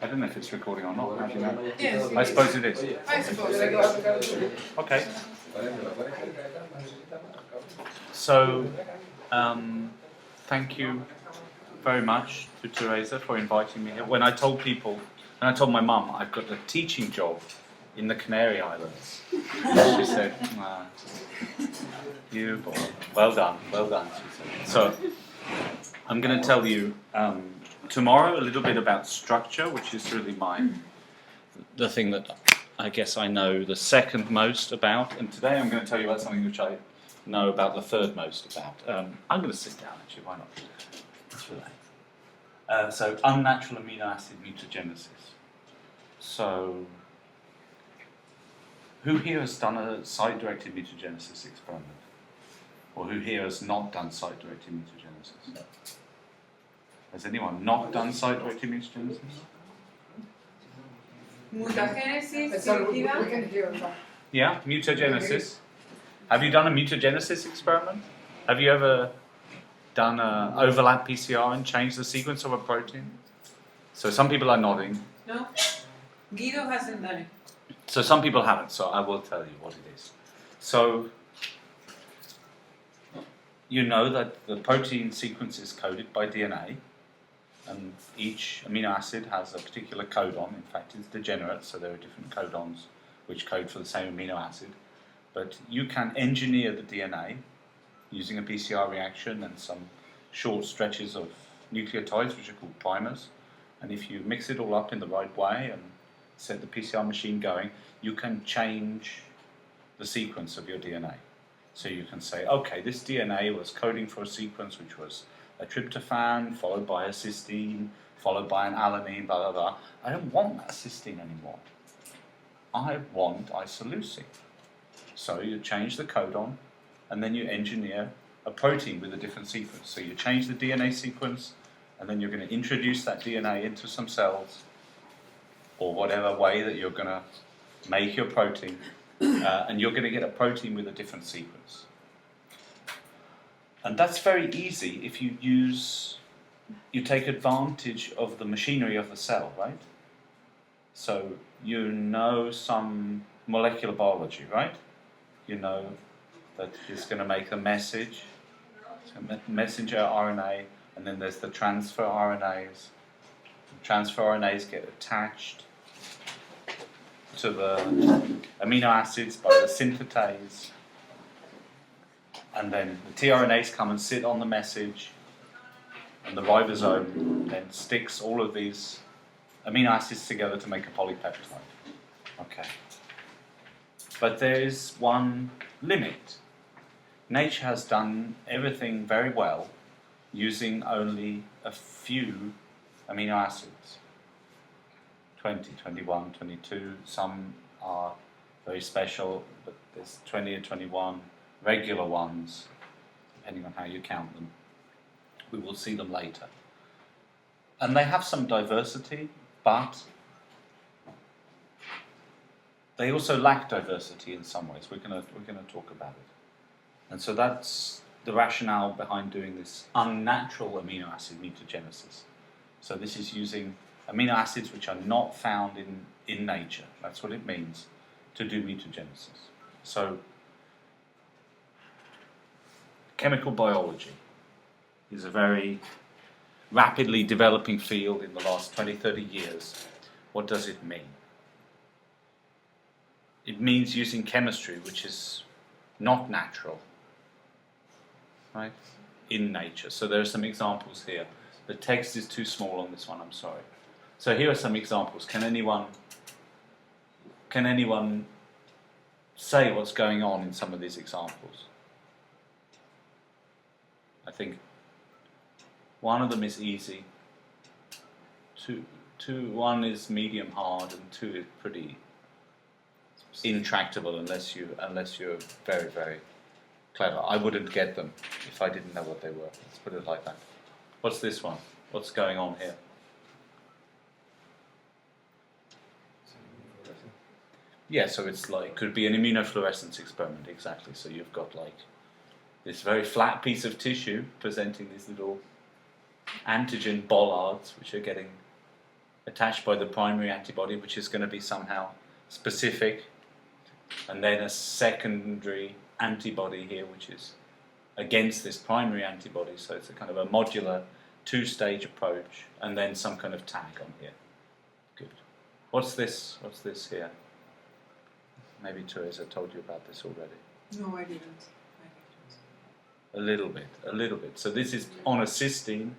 don't know if it's recording or not. How do you know? Yes. I suppose it is. I suppose it is. Okay. So, thank you very much to Teresa for inviting me here. When I told my mum I've got a teaching job in the Canary Islands, she said, "You boy, well done," she said. So, I'm going to tell you tomorrow a little bit about structure, which is really the thing that I guess I know the second most about, and today I'm going to tell you about something which I know about the third most about. I'm going to sit down actually, why not? Let's relax. So unnatural amino acid mutagenesis. So who here has done a site-directed mutagenesis experiment? Or who here has not done site-directed mutagenesis? No. Has anyone not done site-directed mutagenesis? Mutagenesis selectiva. Yeah, mutagenesis. Have you done a mutagenesis experiment? Have you ever done an overlap PCR and changed the sequence of a protein? So some people are nodding. No, Guido hasn't done it. So some people haven't, so I will tell you what it is. So you know that the protein sequence is coded by DNA, and each amino acid has a particular codon. In fact, it's degenerate, so there are different codons which code for the same amino acid. But you can engineer the DNA using a PCR reaction and some short stretches of nucleotides, which are called primers. And if you mix it all up in the right way and set the PCR machine going, you can change the sequence of your DNA. So you can say, okay, this DNA was coding for a sequence which was a tryptophan, followed by a cysteine, followed by an alanine, blah, blah, blah. I don't want that cysteine anymore. I want isoleucine. So you change the codon, and then you engineer a protein with a different sequence. So you change the DNA sequence, and then you're going to introduce that DNA into some cells, or whatever way that you're going to make your protein, and you're going to get a protein with a different sequence. And that's very easy if you take advantage of the machinery of the cell, right? So you know some molecular biology, right? You know that it's going to make a message, messenger RNA, and then there's the transfer RNAs. The transfer RNAs get attached to the amino acids by the synthetase, and then the tRNAs come and sit on the message, and the ribosome then sticks all of these amino acids together to make a polypeptide. Okay. But there is one limit. Nature has done everything very well using only a few amino acids. 20, 21, 22, some are very special, but there's 20 or 21 regular ones, depending on how you count them. We will see them later. And they have some diversity, but they also lack diversity in some ways. We're going to talk about it. And so that's the rationale behind doing this unnatural amino acid mutagenesis. So this is using amino acids which are not found in nature. That's what it means to do mutagenesis. So chemical biology is a very rapidly developing field in the last 20, 30 years. What does it mean? It means using chemistry which is not natural, right, in nature. So there are some examples here. The text is too small on this one, I'm sorry. So here are some examples. Can anyone say what's going on in some of these examples? I think one of them is easy. One is medium hard, and two is pretty intractable unless you're very, very clever. I wouldn't get them if I didn't know what they were. Let's put it like that. What's this one? What's going on here? Yeah, so it's like, could be an immunofluorescence experiment, exactly. So you've got like this very flat piece of tissue presenting these little antigen bollards which are getting attached by the primary antibody, which is going to be somehow specific, and then a secondary antibody here, which is against this primary antibody. So it's a kind of a modular two-stage approach, and then some kind of tag on here. Good. What's this? What's this here? Maybe Teresa told you about this already. No, I didn't. A little bit. So this is on a cysteine,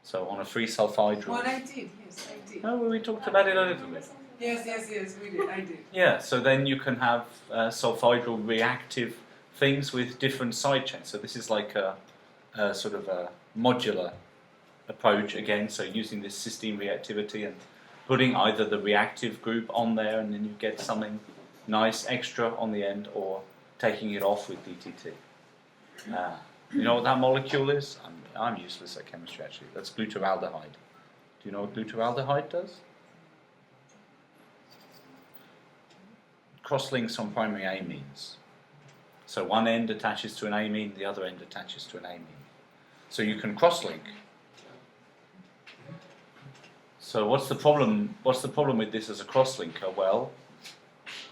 so on a free sulfhydryl. Well, I did, yes, I did. Oh, well, we talked about it a little bit. Yes, we did, I did. Yeah, so then you can have sulfhydryl reactive things with different side chains. So this is like a sort of a modular approach again, so using this cysteine reactivity and putting either the reactive group on there and then you get something nice extra on the end, or taking it off with DTT. You know what that molecule is? I'm useless at chemistry actually. That's glutaraldehyde. Do you know what glutaraldehyde does? Cross-links on primary amines. So one end attaches to an amine, the other end attaches to an amine. So you can cross-link. So what's the problem? What's the problem with this as a cross-linker? Well,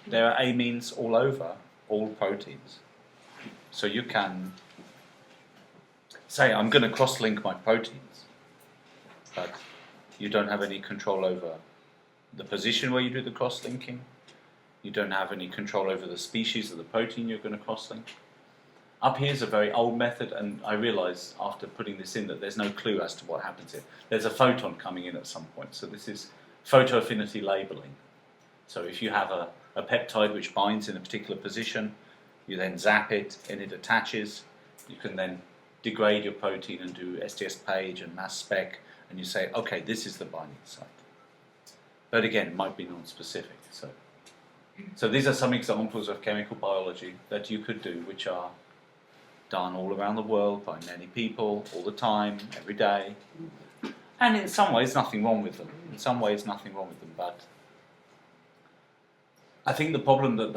there are amines all over all proteins. So you can say, I'm going to cross-link my proteins, but you don't have any control over the position where you do the cross-linking. You don't have any control over the species of the protein you're going to cross-link. Up here is a very old method, and I realised after putting this in that there's no clue as to what happens here. There's a photon coming in at some point, so this is photoaffinity labelling. So if you have a peptide which binds in a particular position, you then zap it and it attaches. You can then degrade your protein and do STS page and mass spec, and you say, okay, this is the binding site. But again, it might be non-specific. So these are some examples of chemical biology that you could do, which are done all around the world by many people, all the time, every day. And in some ways, nothing wrong with them. But I think the problem that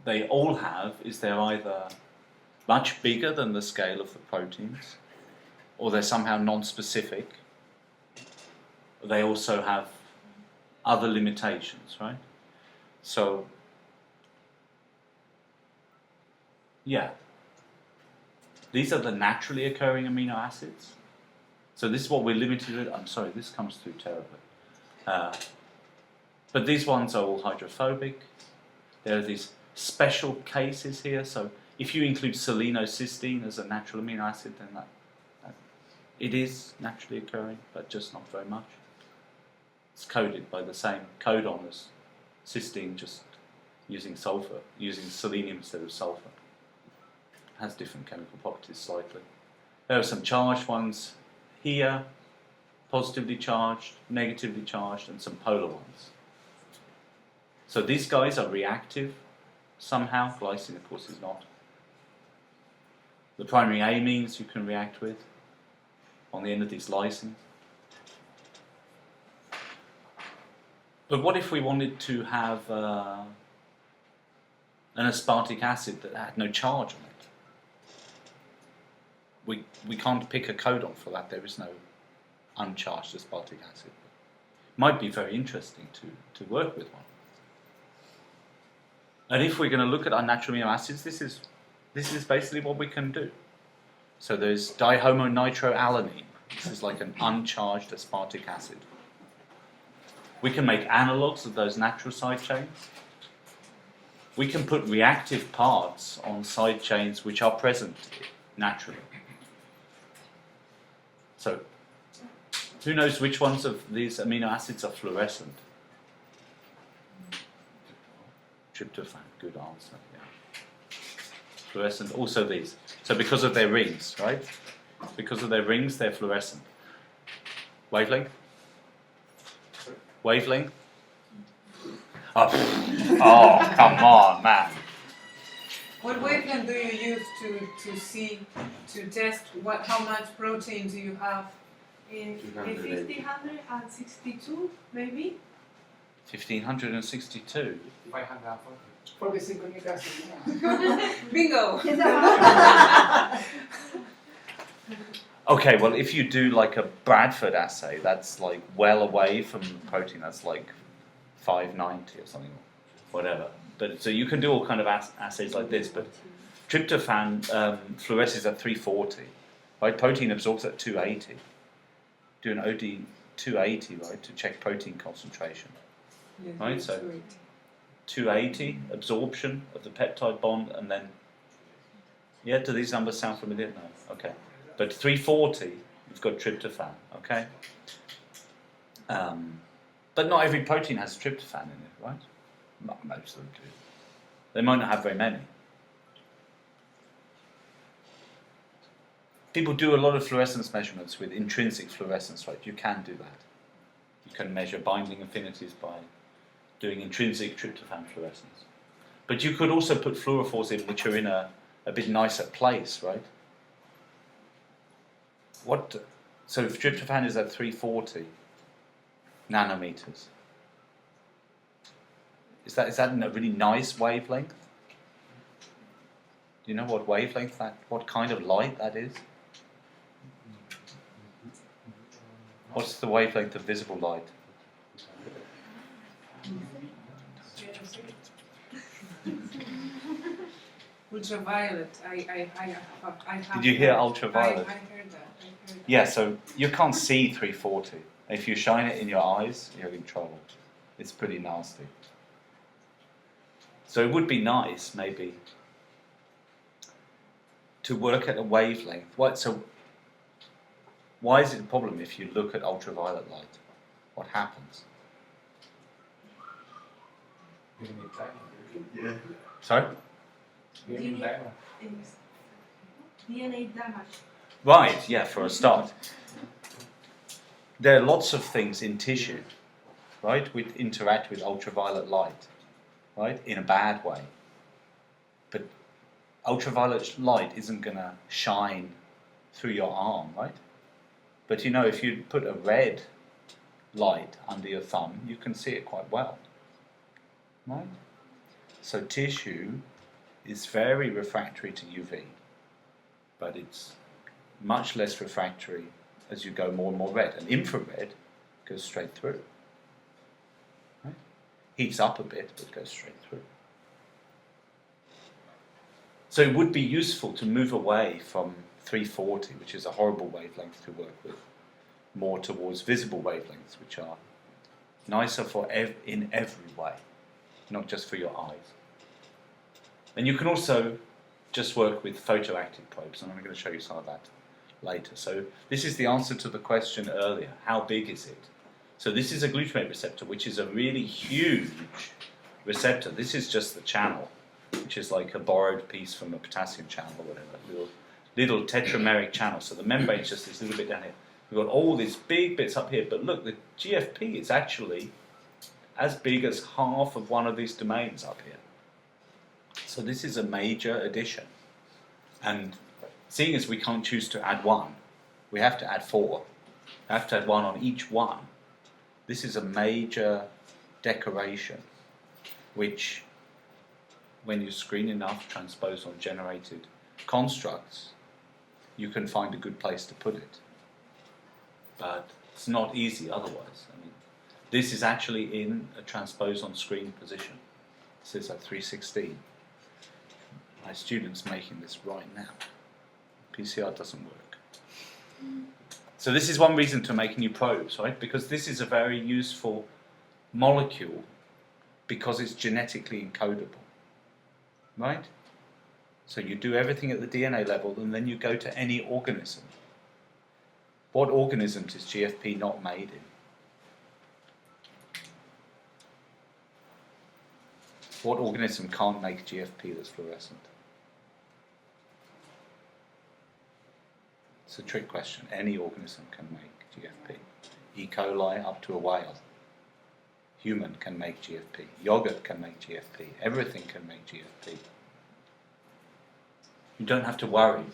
they all have is they're either much bigger than the scale of the proteins, or they're somehow non-specific. They also have other limitations, right? So, yeah, these are the naturally occurring amino acids. So this is what we're limited with. I'm sorry, this comes through terribly. But these ones are all hydrophobic. There are these special cases here. So if you include selenocysteine as a natural amino acid, then that it is naturally occurring, but just not very much. It's coded by the same codon as cysteine, just using sulfur, using selenium instead of sulfur. It has different chemical properties slightly. There are some charged ones here, positively charged, negatively charged, and some polar ones. So these guys are reactive somehow. Glycine, of course, is not. The primary amines you can react with on the end of these lysines. But what if we wanted to have an aspartic acid that had no charge on it? We can't pick a codon for that. There is no uncharged aspartic acid. Might be very interesting to work with one. And if we're going to look at our natural amino acids, this is basically what we can do. So there's dihomonitroalanine. This is like an uncharged aspartic acid. We can make analogues of those natural side chains. We can put reactive parts on side chains which are present naturally. So, who knows which ones of these amino acids are fluorescent? Tryptophan, good answer. Yeah. Fluorescent, also these. So because of their rings, right? Because of their rings, they're fluorescent. Wavelength? Wavelength? Oh, come on, man. What wavelength do you use to test how much protein do you have? In 1562, maybe? 1562. 45 en mi casa. Bingo! Okay, well, if you do like a Bradford assay, that's like well away from protein. That's like 590 or something, whatever. But so you can do all kind of assays like this. But tryptophan fluoresces at 340, right? Protein absorbs at 280. Do an OD 280, right, to check protein concentration. Yeah, Right, so- 280. 280 absorption of the peptide bond, and then yeah, do these numbers sound familiar? No, okay. But 340, you've got tryptophan, okay. But not every protein has tryptophan in it, right? Most of them do. They might not have very many. People do a lot of fluorescence measurements with intrinsic fluorescence, right? You can do that. You can measure binding affinities by doing intrinsic tryptophan fluorescence. But you could also put fluorophores in which are in a bit nicer place, right? So if tryptophan is at 340 nanometers, is that in a really nice wavelength? Do you know what wavelength what kind of light that is? What's the wavelength of visible light? Ultraviolet. I have Did you hear that. ultraviolet? I heard that. Yeah, so you can't see 340. If you shine it in your eyes, you're in trouble. It's pretty nasty. So it would be nice, maybe, to work at a wavelength. So why is it a problem if you look at ultraviolet light? What happens? Sorry? DNA damage. Right, yeah, for a start. There are lots of things in tissue, right, which interact with ultraviolet light, right, in a bad way. But ultraviolet light isn't going to shine through your arm, right? But you know, if you put a red light under your thumb, you can see it quite well, right? So tissue is very refractory to UV, but it's much less refractory as you go more and more red. And infrared goes straight through. Right? Heats up a bit, but goes straight through. So it would be useful to move away from 340, which is a horrible wavelength to work with, more towards visible wavelengths, which are nicer in every way, not just for your eyes. And you can also just work with photoactive probes, and I'm going to show you some of that later. So this is the answer to the question earlier, how big is it? So this is a glutamate receptor, which is a really huge receptor. This is just the channel, which is like a borrowed piece from a potassium channel or whatever, little tetrameric channel. So the membrane is just this little bit down here. We've got all these big bits up here, but look, the GFP is actually as big as half of one of these domains up here. So this is a major addition. And seeing as we can't choose to add one, we have to add 4. We have to add 1 on each one. This is a major decoration, which, when you screen enough transposon generated constructs, you can find a good place to put it. But it's not easy otherwise. I mean, this is actually in a transposon screen position. This is at 316. My student's making this right now. PCR doesn't work. So this is one reason to make new probes, right? Because this is a very useful molecule because it's genetically encodable, right? So you do everything at the DNA level and then you go to any organism. What organisms is GFP not made in? What organism can't make GFP that's fluorescent? It's a trick question. Any organism can make GFP. E. coli up to a whale. Human can make GFP. Yogurt can make GFP. Everything can make GFP. You don't have to worry.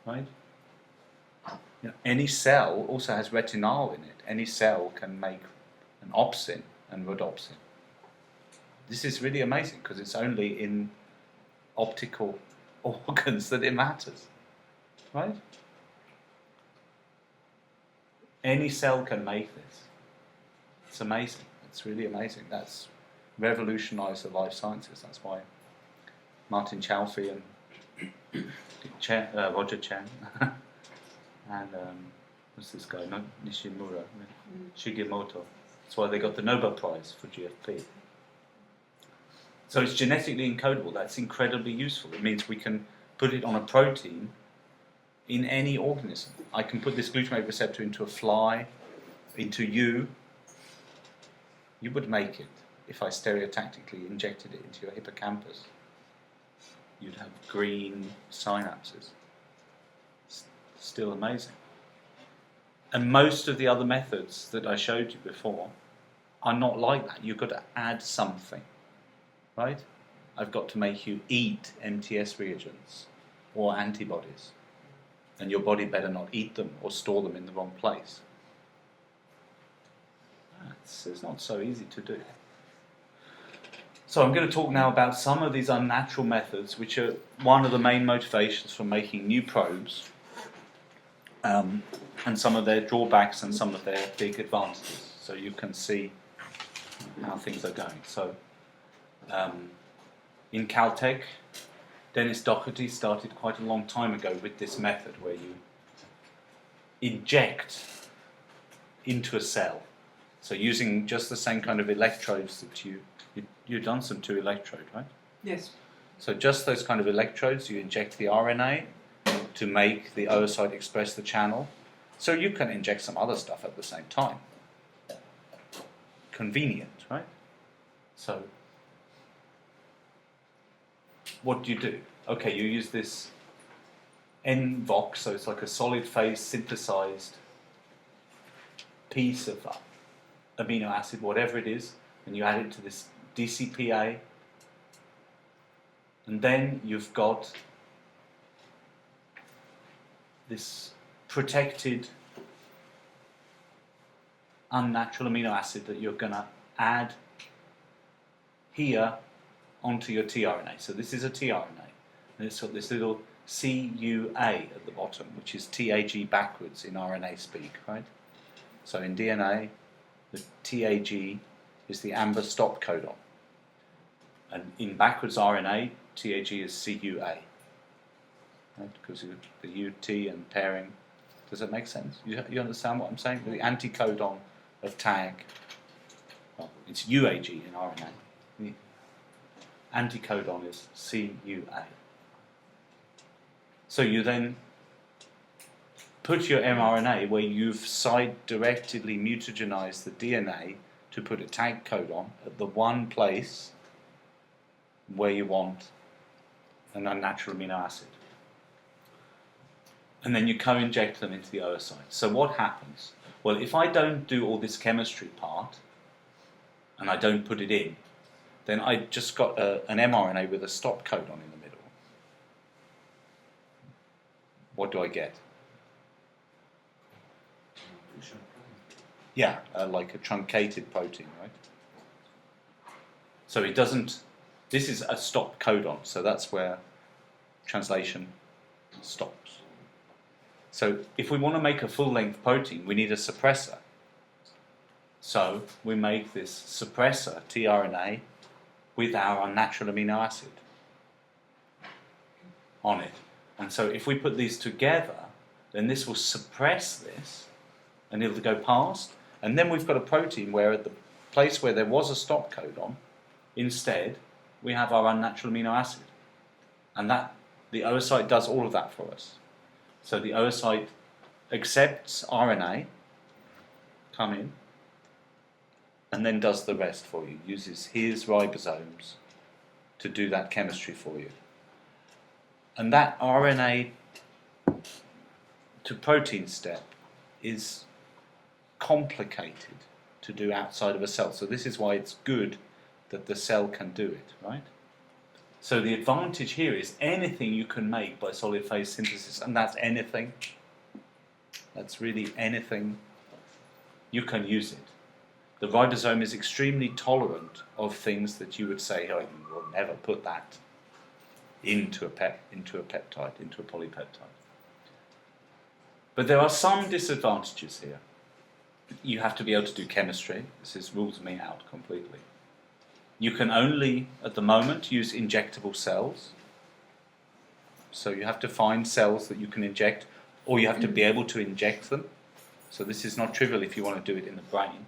Right? You know, any cell also has retinol in it. Any cell can make an opsin and rhodopsin. This is really amazing because it's only in optical organs that it matters, right? Any cell can make this. It's amazing. It's really amazing. That's revolutionised the life sciences. That's why Martin Chalfie and Roger Chen and what's this guy? Not Nishimura, Shigemoto. That's why they got the Nobel Prize for GFP. So it's genetically encodable. That's incredibly useful. It means we can put it on a protein in any organism. I can put this glutamate receptor into a fly, into you. You would make it if I stereotactically injected it into your hippocampus. You'd have green synapses. Still amazing. And most of the other methods that I showed you before are not like that. You've got to add something, right? I've got to make you eat MTS reagents or antibodies. And your body better not eat them or store them in the wrong place. It's not so easy to do. So I'm going to talk now about some of these unnatural methods, which are one of the main motivations for making new probes, and some of their drawbacks and some of their big advantages. So you can see how things are going. So in Caltech, Dennis Doherty started quite a long time ago with this method where you inject into a cell. So using just the same kind of electrodes that you've done some 2 electrode, right? Yes. So just those kind of electrodes, you inject the RNA to make the oocyte express the channel. So you can inject some other stuff at the same time. Convenient, right? So what do? Okay, you use this NVOC, so it's like a solid phase synthesized piece of amino acid, whatever it is, and you add it to this DCPA, and then you've got this protected unnatural amino acid that you're going to add here onto your tRNA. So this is a tRNA, and it's got this little CUA at the bottom, which is TAG backwards in RNA speak, right? So in DNA, the TAG is the amber stop codon. And in backwards RNA, TAG is CUA. Right? Because of the UT and pairing. Does that make sense? You understand what I'm saying? The anticodon of tag, well, it's UAG in RNA. The anticodon is CUA. So you then put your mRNA where you've side-directedly mutagenized the DNA to put a tag codon at the one place where you want an unnatural amino acid. And then you co-inject them into the oocyte. So what happens? Well, if I don't do all this chemistry part, and I don't put it in, then I just got an mRNA with a stop codon in the middle. What do I get? Yeah, like a truncated protein, right? So it doesn't, this is a stop codon, so that's where translation stops. So if we want to make a full-length protein, we need a suppressor. So we make this suppressor, tRNA, with our unnatural amino acid on it. And so if we put these together, then this will suppress this, and it'll go past, and then we've got a protein where at the place where there was a stop codon, instead we have our unnatural amino acid. And that the oocyte does all of that for us. So the oocyte accepts RNA, come in, and then does the rest for you, uses his ribosomes to do that chemistry for you. And that RNA to protein step is complicated to do outside of a cell. So this is why it's good that the cell can do it, right? So the advantage here is anything you can make by solid phase synthesis, and that's anything, that's really anything, you can use it. The ribosome is extremely tolerant of things that you would say, oh, you will never put that into a peptide, into a polypeptide. But there are some disadvantages here. You have to be able to do chemistry. This rules me out completely. You can only, at the moment, use injectable cells. So you have to find cells that you can inject, or you have to be able to inject them. So this is not trivial if you want to do it in the brain.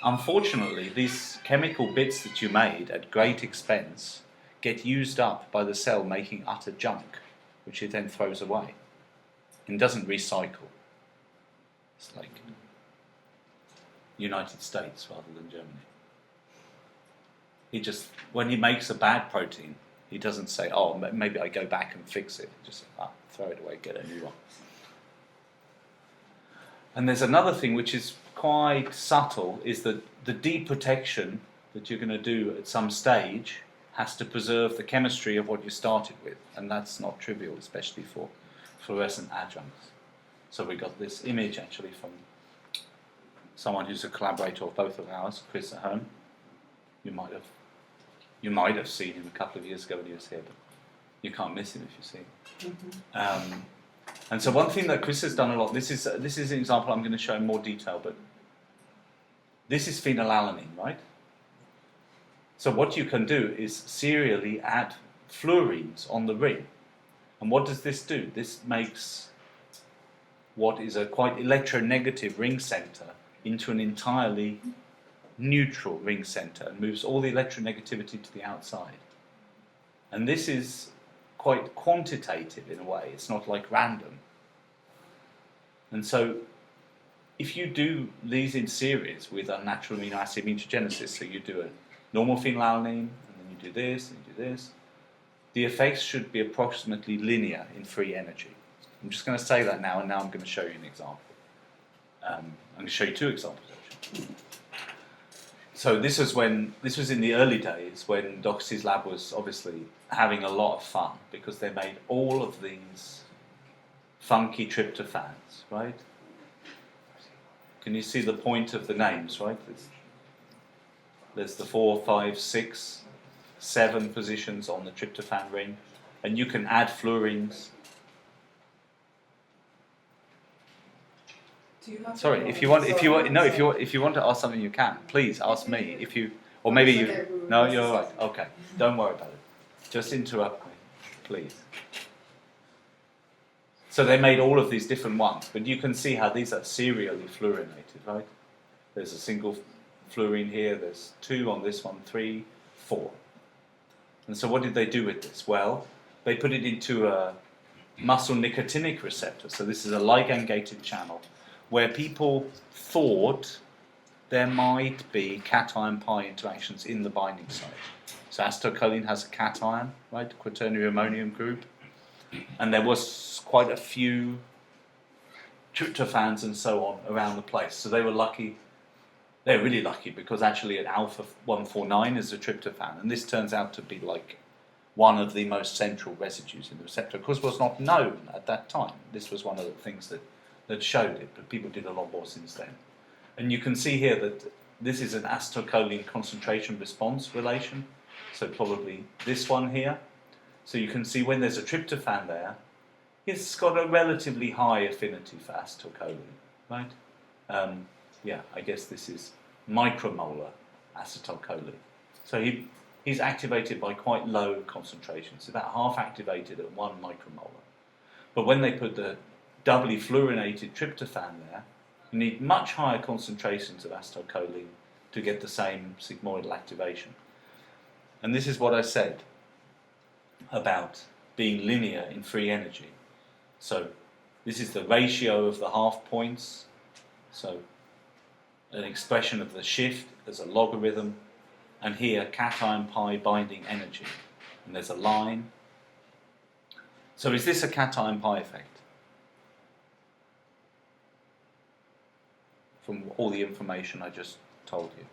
Unfortunately, these chemical bits that you made at great expense get used up by the cell making utter junk, which it then throws away and doesn't recycle. It's like United States rather than Germany. He just, when he makes a bad protein, he doesn't say, oh, maybe I go back and fix it. Just throw it away, get a new one. And there's another thing which is quite subtle, is that the deprotection that you're going to do at some stage has to preserve the chemistry of what you started with. And that's not trivial, especially for fluorescent adjuncts. So we got this image actually from someone who's a collaborator of both of ours, Chris at home. You might have seen him a couple of years ago when he was here, but you can't miss him if you see him. Mm-hmm. And so one thing that Chris has done a lot, this is an example I'm going to show in more detail, but this is phenylalanine, right? So what you can do is serially add fluorines on the ring. And what does this do? This makes what is a quite electronegative ring center into an entirely neutral ring center and moves all the electronegativity to the outside. And this is quite quantitative in a way. It's not like random. And so if you do these in series with unnatural amino acid mutagenesis, so you do a normal phenylalanine, and then you do this, and you do this, the effects should be approximately linear in free energy. I'm just going to say that now, and now I'm going to show you an example. I'm going to show you two examples, actually. So this was in the early days when Doxy's lab was obviously having a lot of fun, because they made all of these funky tryptophans, right? Can you see the point of the names, right? There's the 4, 5, 6, 7 positions on the tryptophan ring, and you can add fluorines. Sorry, if you want to ask something, you can. Please ask me. No, you're all right. Okay, don't worry about it. Just interrupt me, please. So they made all of these different ones, but you can see how these are serially fluorinated, right? There's a single fluorine here. There's 2 on this one, 3, 4. And so what did they do with this? Well, they put it into a muscle nicotinic receptor. So this is a ligand-gated channel where people thought there might be cation-pi interactions in the binding site. So acetylcholine has a cation, right, the quaternary ammonium group, and there was quite a few tryptophans and so on around the place. So they were lucky. They're really lucky, because actually at alpha 149 is a tryptophan, and this turns out to be like one of the most central residues in the receptor. Of course, it was not known at that time. This was one of the things that showed it, but people did a lot more since then. And you can see here that this is an acetylcholine concentration response relation, so probably this one here. So you can see when there's a tryptophan there, it's got a relatively high affinity for acetylcholine, right? I guess this is micromolar acetylcholine. So he's activated by quite low concentrations, about half activated at 1 micromolar. But when they put the doubly fluorinated tryptophan there, you need much higher concentrations of acetylcholine to get the same sigmoidal activation. And this is what I said about being linear in free energy. So this is the ratio of the half points, so an expression of the shift as a logarithm, and here cation-pi binding energy, and there's a line. So is this a cation-pi effect? From all the information I just told you.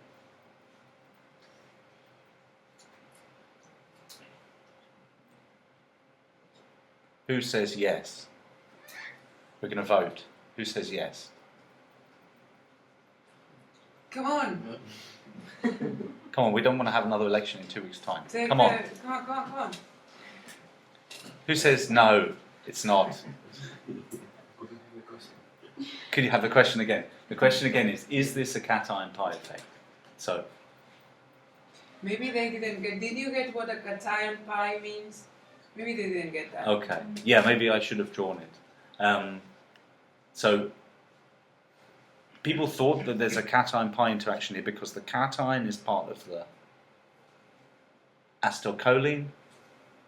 Who says yes? We're going to vote. Who says yes? Come on. Come on, we don't want to have another election in 2 weeks' time. Take Come on. Come on, come on, come on. Who says no, it's not? Could you have the question again? The question again is this a cation pi effect? So, Maybe they didn't get. Did you get what a cation pi means? Maybe they didn't get that. okay. Yeah, maybe I should have drawn it. So, people thought that there's a cation pi interaction here because the cation is part of the acetylcholine,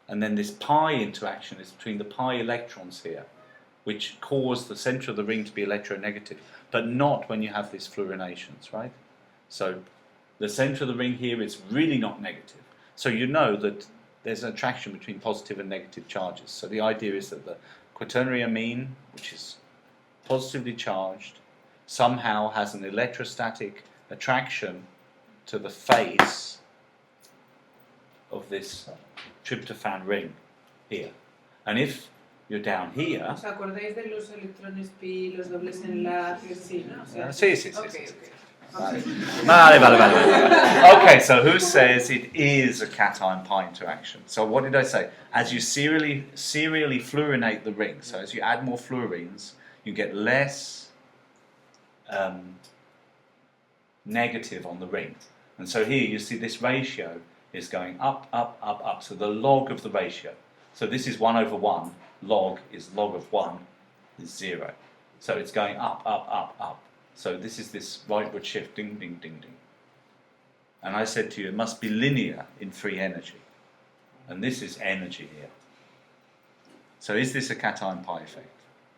and then this pi interaction is between the pi electrons here, which cause the center of the ring to be electronegative, but not when you have these fluorinations, right? So the center of the ring here is really not negative. So you know that there's an attraction between positive and negative charges. So the idea is that the quaternary amine, which is positively charged, somehow has an electrostatic attraction to the face of this tryptophan ring here. And if you're down here... ¿Os acordáis de los electrones pi, los dobles enlaces? Sí, ¿no? O sea, Sí, sí, sí. okay, sí. okay. Vale. Okay, so who says it is a cation pi interaction? So what did I say? As you serially fluorinate the ring, so as you add more fluorines, you get less negative on the ring. And so here you see this ratio is going up, up, up, up. So the log of the ratio. So this is 1 over 1. Log of 1 is 0. So it's going up, up, up, up. So this is this rightward shift, ding, ding, ding, ding. And I said to you, it must be linear in free energy. And this is energy here. So is this a cation pi effect?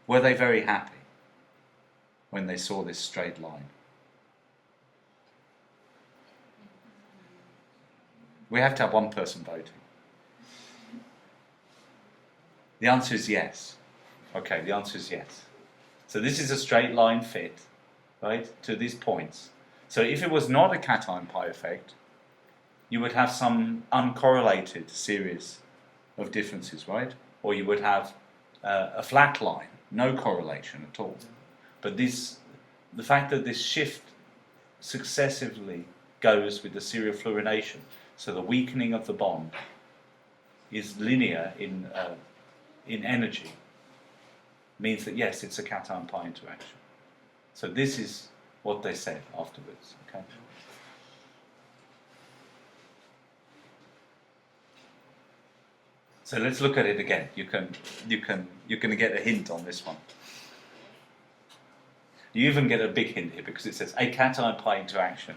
Were they very happy when they saw this straight line? We have to have one person voting. The answer is yes. Okay, the answer is yes. So this is a straight line fit, right, to these points. So if it was not a cation pi effect, you would have some uncorrelated series of differences, right? Or you would have a flat line, no correlation at all. But the fact that this shift successively goes with the serial fluorination, so the weakening of the bond is linear in energy, means that yes, it's a cation pi interaction. So this is what they said afterwards. Okay. So let's look at it again. You're going to get a hint on this one. You even get a big hint here because it says a cation pi interaction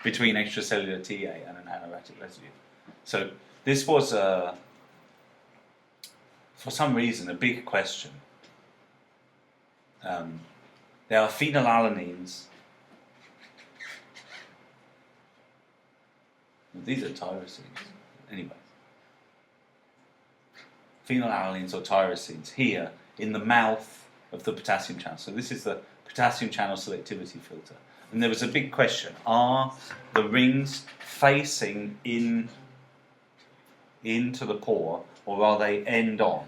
between extracellular TA and an aromatic residue. So this was, for some reason, a big question. There are phenylalanines. These are tyrosines. Anyway. Phenylalanines or tyrosines here in the mouth of the potassium channel. So this is the potassium channel selectivity filter. And there was a big question. Are the rings facing into the pore, or are they end on?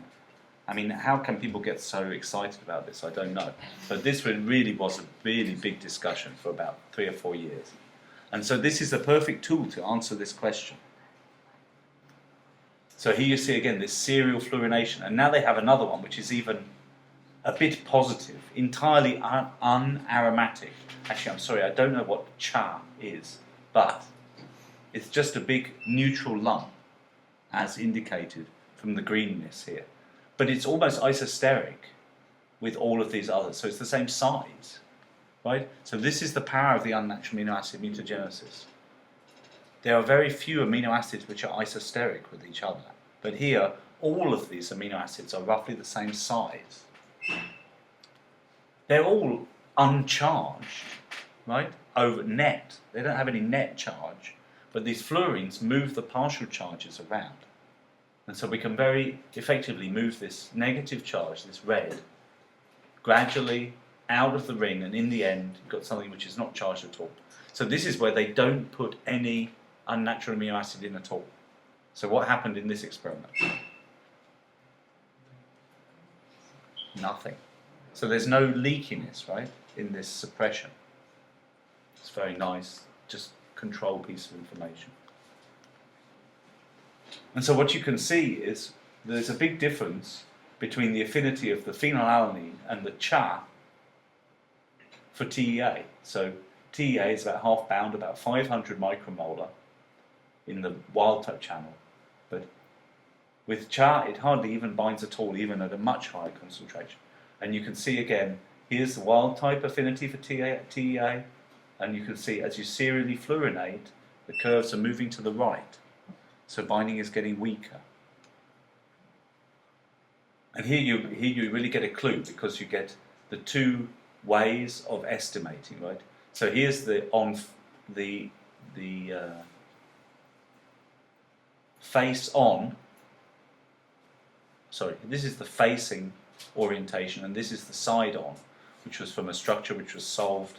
I mean, how can people get so excited about this? I don't know. But this really was a really big discussion for about 3 or 4 years. And so this is the perfect tool to answer this question. So here you see again this serial fluorination. And now they have another one which is even a bit positive, entirely unaromatic. Actually, I'm sorry, I don't know what cha is, but it's just a big neutral lump, as indicated from the greenness here. But it's almost isosteric with all of these others, so it's the same size, right? So this is the power of the unnatural amino acid mutagenesis. There are very few amino acids which are isosteric with each other, but here all of these amino acids are roughly the same size. They're all uncharged, right, over net. They don't have any net charge, but these fluorines move the partial charges around. And so we can very effectively move this negative charge, this red, gradually out of the ring, and in the end you've got something which is not charged at all. So this is where they don't put any unnatural amino acid in at all. So what happened in this experiment? Nothing. So there's no leakiness, right, in this suppression. It's very nice, just control piece of information. And so what you can see is there's a big difference between the affinity of the phenylalanine and the CHA for TEA. So TEA is about half bound, about 500 micromolar in the wild type channel. But with CHA, it hardly even binds at all, even at a much higher concentration. And you can see again, here's the wild type affinity for TEA, and you can see as you serially fluorinate, the curves are moving to the right. So binding is getting weaker. And here you really get a clue, because you get the two ways of estimating, right? So here's the face on. Sorry, this is the facing orientation, and this is the side on, which was from a structure which was solved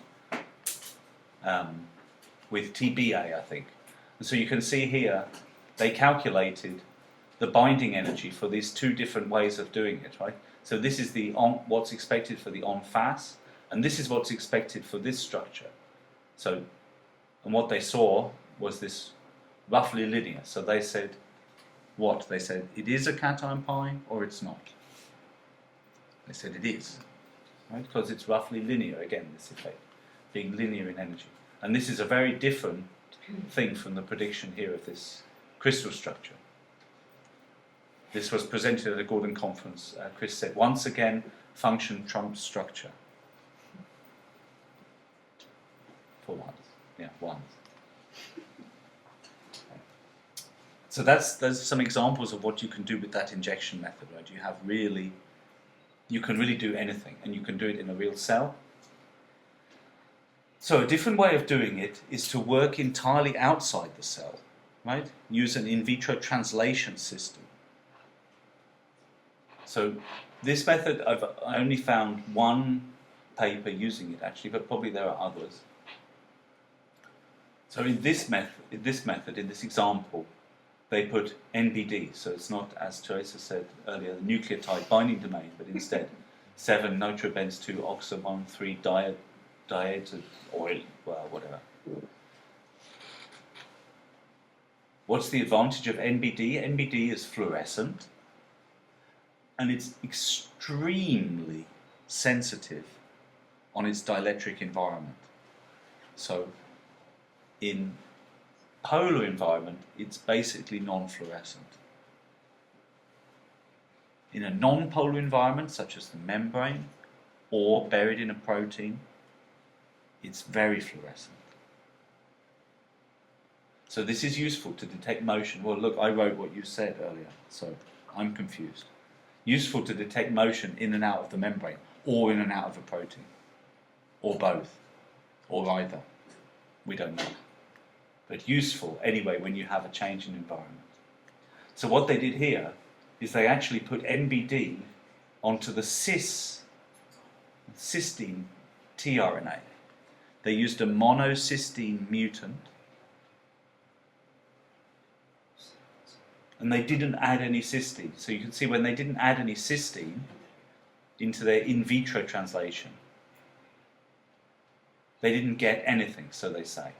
with TBA, I think. And so you can see here they calculated the binding energy for these two different ways of doing it, right? So this is the what's expected for the en face, and this is what's expected for this structure. So, and what they saw was this roughly linear. So they said, what? They said it is a cation pi or it's not. They said it is, right? Because it's roughly linear, again, this effect, being linear in energy. And this is a very different thing from the prediction here of this crystal structure. This was presented at a Gordon conference. Chris said, once again, function trumps structure. For once. Yeah, once. So there's some examples of what you can do with that injection method, right? You can really do anything, and you can do it in a real cell. So a different way of doing it is to work entirely outside the cell, right? Use an in vitro translation system. So this method, I only found one paper using it actually, but probably there are others. So in this method, in this example, they put NBD, so it's not, as Teresa said earlier, the nucleotide binding domain, but instead 7 nitrobenz 2 oxo 1 3 diated oil, well, whatever. What's the advantage of NBD? NBD is fluorescent, and it's extremely sensitive on its dielectric environment. So in polar environment, it's basically non-fluorescent. In a non-polar environment, such as the membrane, or buried in a protein, it's very fluorescent. So this is useful to detect motion. Well, look, I wrote what you said earlier, so I'm confused. Useful to detect motion in and out of the membrane, or in and out of a protein, or both, or either. We don't know. But useful anyway when you have a change in environment. So what they did here is they actually put NBD onto the cysteine tRNA. They used a monocysteine mutant, and they didn't add any cysteine. So you can see when they didn't add any cysteine into their in vitro translation, they didn't get anything, so they say.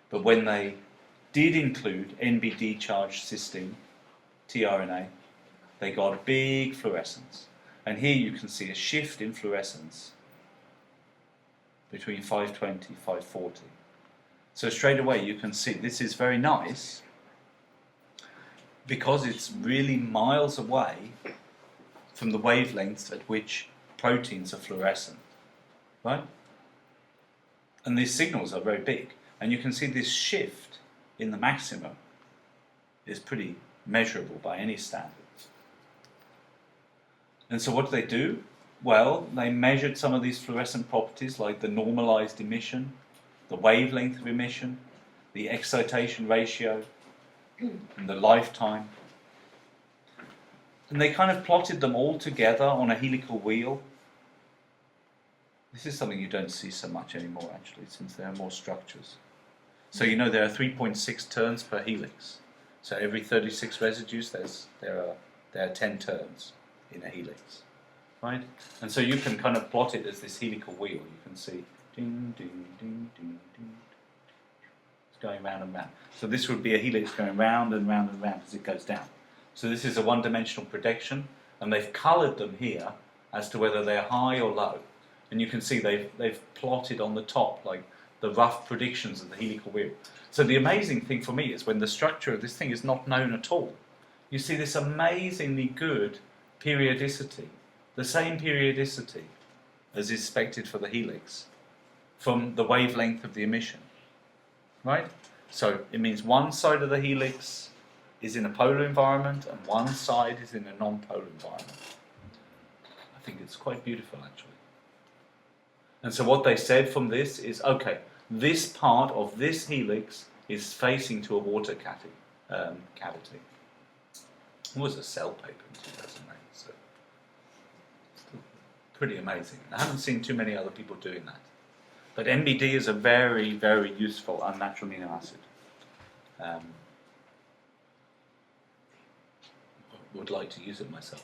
But when they did include NBD charged cysteine tRNA, they got a big fluorescence. And here you can see a shift in fluorescence between 520 and 540. So straight away you can see this is very nice because it's really miles away from the wavelengths at which proteins are fluorescent, right? And these signals are very big. And you can see this shift in the maximum is pretty measurable by any standards. And so what do they do? Well, they measured some of these fluorescent properties like the normalized emission, the wavelength of emission, the excitation ratio, and the lifetime. And they kind of plotted them all together on a helical wheel. This is something you don't see so much anymore actually, since there are more structures. So you know there are 3.6 turns per helix. So every 36 residues there are 10 turns in a helix, right? And so you can kind of plot it as this helical wheel. You can see ding, ding, ding, ding, ding. It's going round and round. So this would be a helix going round and round and round as it goes down. So this is a one-dimensional projection, and they've coloured them here as to whether they're high or low. And you can see they've plotted on the top like the rough predictions of the helical wheel. So the amazing thing for me is when the structure of this thing is not known at all. You see this amazingly good periodicity, the same periodicity as is expected for the helix from the wavelength of the emission, right? So it means one side of the helix is in a polar environment and one side is in a non-polar environment. I think it's quite beautiful actually. And so what they said from this is, okay, this part of this helix is facing to a water cavity. It was a cell paper in 2008, so pretty amazing. I haven't seen too many other people doing that. But NBD is a very, very useful unnatural amino acid. Would like to use it myself.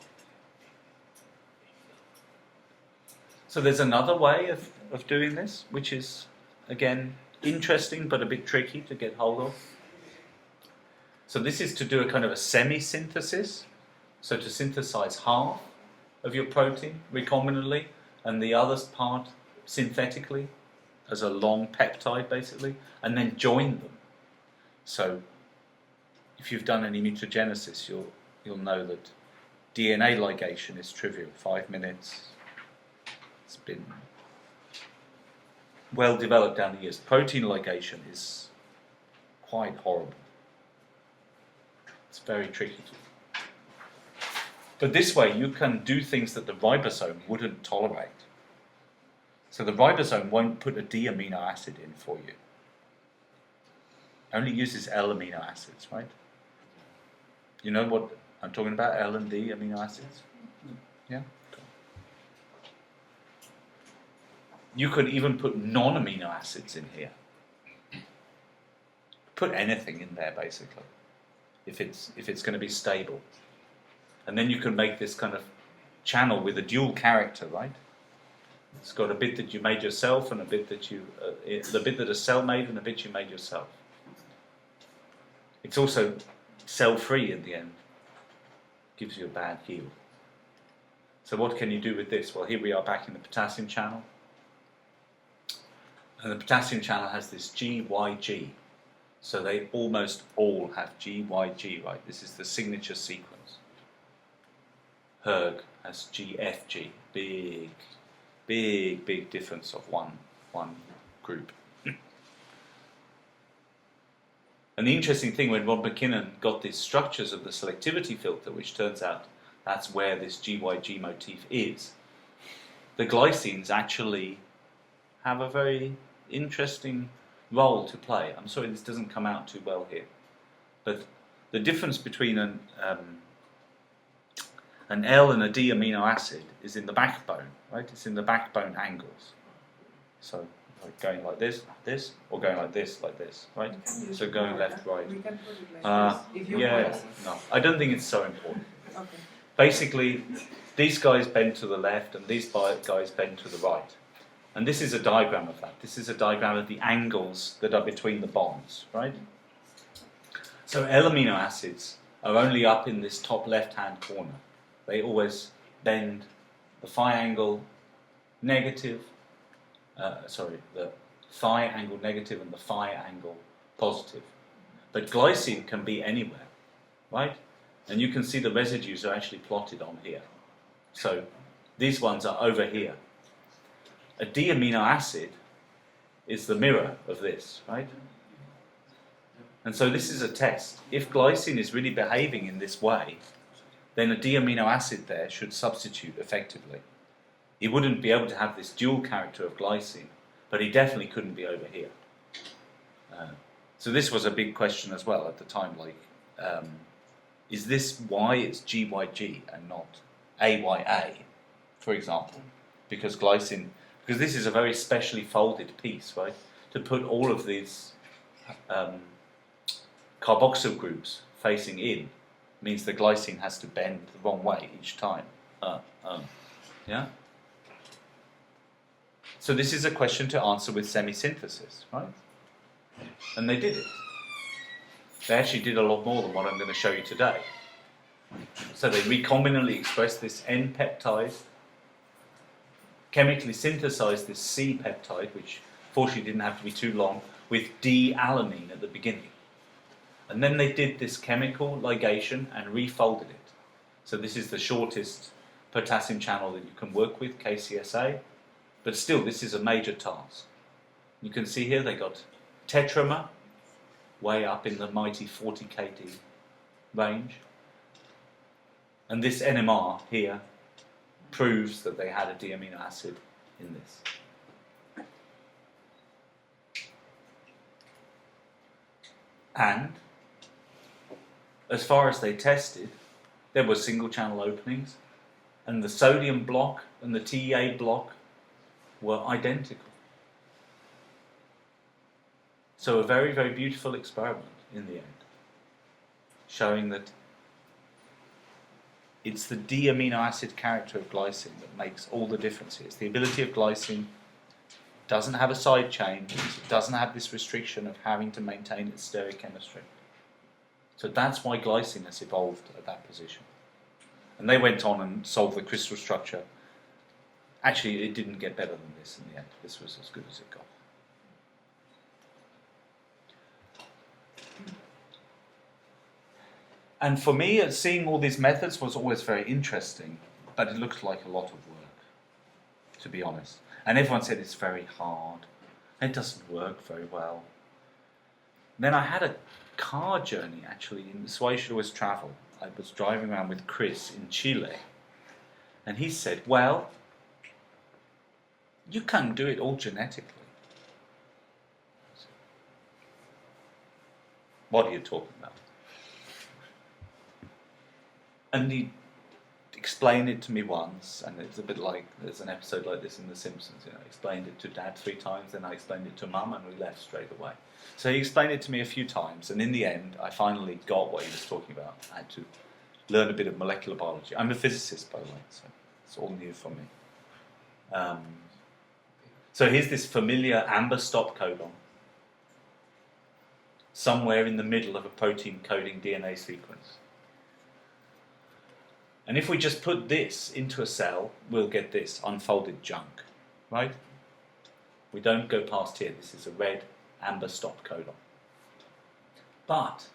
So there's another way of doing this, which is, again, interesting but a bit tricky to get hold of. So this is to do a kind of a semi-synthesis, so to synthesize half of your protein recombinantly and the other part synthetically as a long peptide basically, and then join them. So if you've done any mutagenesis, you'll know that DNA ligation is trivial, 5 minutes. It's been well developed down the years. Protein ligation is quite horrible. It's very tricky to do. But this way you can do things that the ribosome wouldn't tolerate. So the ribosome won't put a D amino acid in for you. It only uses L amino acids, right? You know what I'm talking about, L and D amino acids? Yeah? You could even put non-amino acids in here. Put anything in there basically, if it's going to be stable. And then you can make this kind of channel with a dual character, right? It's got a bit that you made yourself and a bit that the bit that a cell made and a bit you made yourself. It's also cell-free in the end. Gives you a bad yield. So what can you do with this? Well, here we are back in the potassium channel. And the potassium channel has this GYG. So they almost all have GYG, right? This is the signature sequence. Herg has GFG. Big difference of one group. And the interesting thing, when Ron McKinnon got these structures of the selectivity filter, which turns out that's where this GYG motif is, the glycines actually have a very interesting role to play. I'm sorry this doesn't come out too well here, but the difference between an L and a D amino acid is in the backbone, right? It's in the backbone angles. So like going like this, or going like this, right? So going left, right. We can put it like this. If you want. No, I don't think it's so important. Okay. Basically, these guys bend to the left and these guys bend to the right. And this is a diagram of that. This is a diagram of the angles that are between the bonds, right? So L amino acids are only up in this top left-hand corner. They always bend the phi angle negative, the phi angle negative and the phi angle positive. But glycine can be anywhere, right? And you can see the residues are actually plotted on here. So these ones are over here. A D amino acid is the mirror of this, right? And so this is a test. If glycine is really behaving in this way, then a D amino acid there should substitute effectively. He wouldn't be able to have this dual character of glycine, but he definitely couldn't be over here. So this was a big question as well at the time, like, is this why it's GYG and not AYA, for example? Because this is a very specially folded piece, right? To put all of these carboxyl groups facing in means the glycine has to bend the wrong way each time. Yeah? So this is a question to answer with semi-synthesis, right? And they did it. They actually did a lot more than what I'm going to show you today. So they recombinantly expressed this N peptide, chemically synthesized this C peptide, which fortunately didn't have to be too long, with D-alanine at the beginning. And then they did this chemical ligation and refolded it. So this is the shortest potassium channel that you can work with, KCSA, but still this is a major task. You can see here they got tetramer, way up in the mighty 40 kD range. And this NMR here proves that they had a D-amino acid in this. And as far as they tested, there were single channel openings, and the sodium block and the TEA block were identical. So a very, very beautiful experiment in the end, showing that it's the D-amino acid character of glycine that makes all the difference here. It's the ability of glycine. Doesn't have a side chain, it doesn't have this restriction of having to maintain its stereochemistry. So that's why glycine has evolved at that position. And they went on and solved the crystal structure. Actually, it didn't get better than this in the end. This was as good as it got. And for me, seeing all these methods was always very interesting, but it looked like a lot of work, to be honest. And everyone said it's very hard, and it doesn't work very well. Then I had a car journey, actually, in this way I should always travel. I was driving around with Chris in Chile, and he said, well, you can do it all genetically. What are you talking about? And he explained it to me once, and it's a bit like, there's an episode like this in The Simpsons, you know, I explained it to Dad 3 times, then I explained it to Mum, and we left straight away. So he explained it to me a few times, and in the end, I finally got what he was talking about. I had to learn a bit of molecular biology. I'm a physicist, by the way, so it's all new for me. So here's this familiar amber stop codon, somewhere in the middle of a protein coding DNA sequence. And if we just put this into a cell, we'll get this unfolded junk, right? We don't go past here. This is a red amber stop codon. But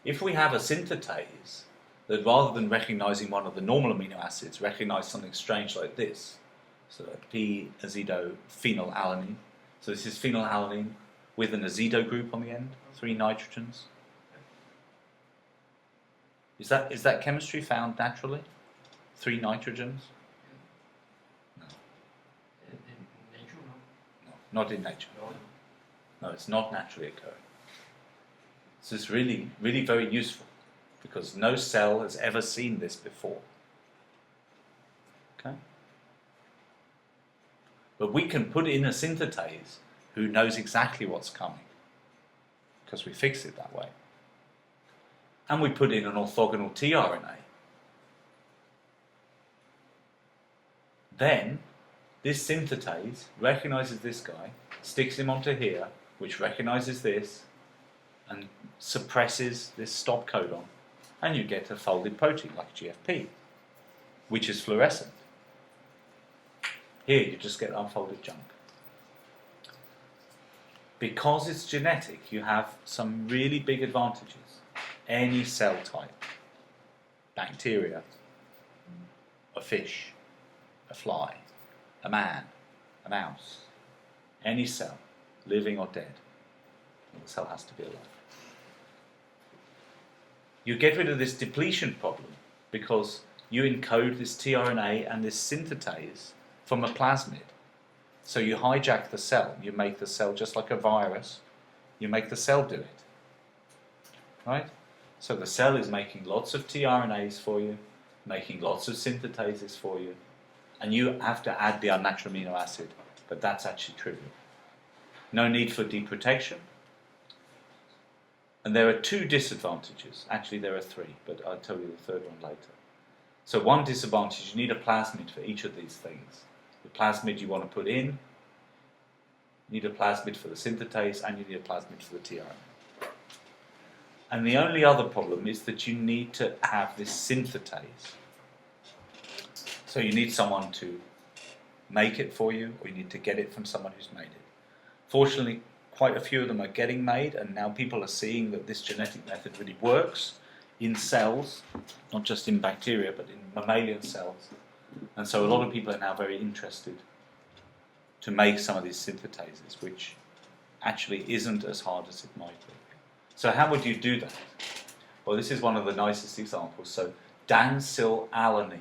if we have a synthetase that, rather than recognizing one of the normal amino acids, recognize something strange like this, so a p-azidophenylalanine. So this is phenylalanine with an azido group on the end, 3 nitrogens. Is that chemistry found naturally? 3 nitrogens? No. In nature, no? No, not in nature. No, it's not naturally occurring. So it's really, really very useful because no cell has ever seen this before. Okay? But we can put in a synthetase who knows exactly what's coming because we fix it that way. And we put in an orthogonal tRNA. Then this synthetase recognizes this guy, sticks him onto here, which recognizes this, and suppresses this stop codon, and you get a folded protein like GFP, which is fluorescent. Here you just get unfolded junk. Because it's genetic, you have some really big advantages. Any cell type, bacteria, a fish, a fly, a man, a mouse, any cell, living or dead, the cell has to be alive. You get rid of this depletion problem because you encode this tRNA and this synthetase from a plasmid. So you hijack the cell, you make the cell just like a virus, you make the cell do it. Right? So the cell is making lots of tRNAs for you, making lots of synthetases for you, and you have to add the unnatural amino acid, but that's actually trivial. No need for deprotection. And there are 2 disadvantages. Actually, there are 3, but I'll tell you the third one later. So one disadvantage, you need a plasmid for each of these things. The plasmid you want to put in You need a plasmid for the synthetase and you need a plasmid for the tRNA. And the only other problem is that you need to have this synthetase. So you need someone to make it for you, or you need to get it from someone who's made it. Fortunately, quite a few of them are getting made, and now people are seeing that this genetic method really works in cells, not just in bacteria, but in mammalian cells. And so a lot of people are now very interested to make some of these synthetases, which actually isn't as hard as it might be. So how would you do that? Well, this is one of the nicest examples. So dansylalanin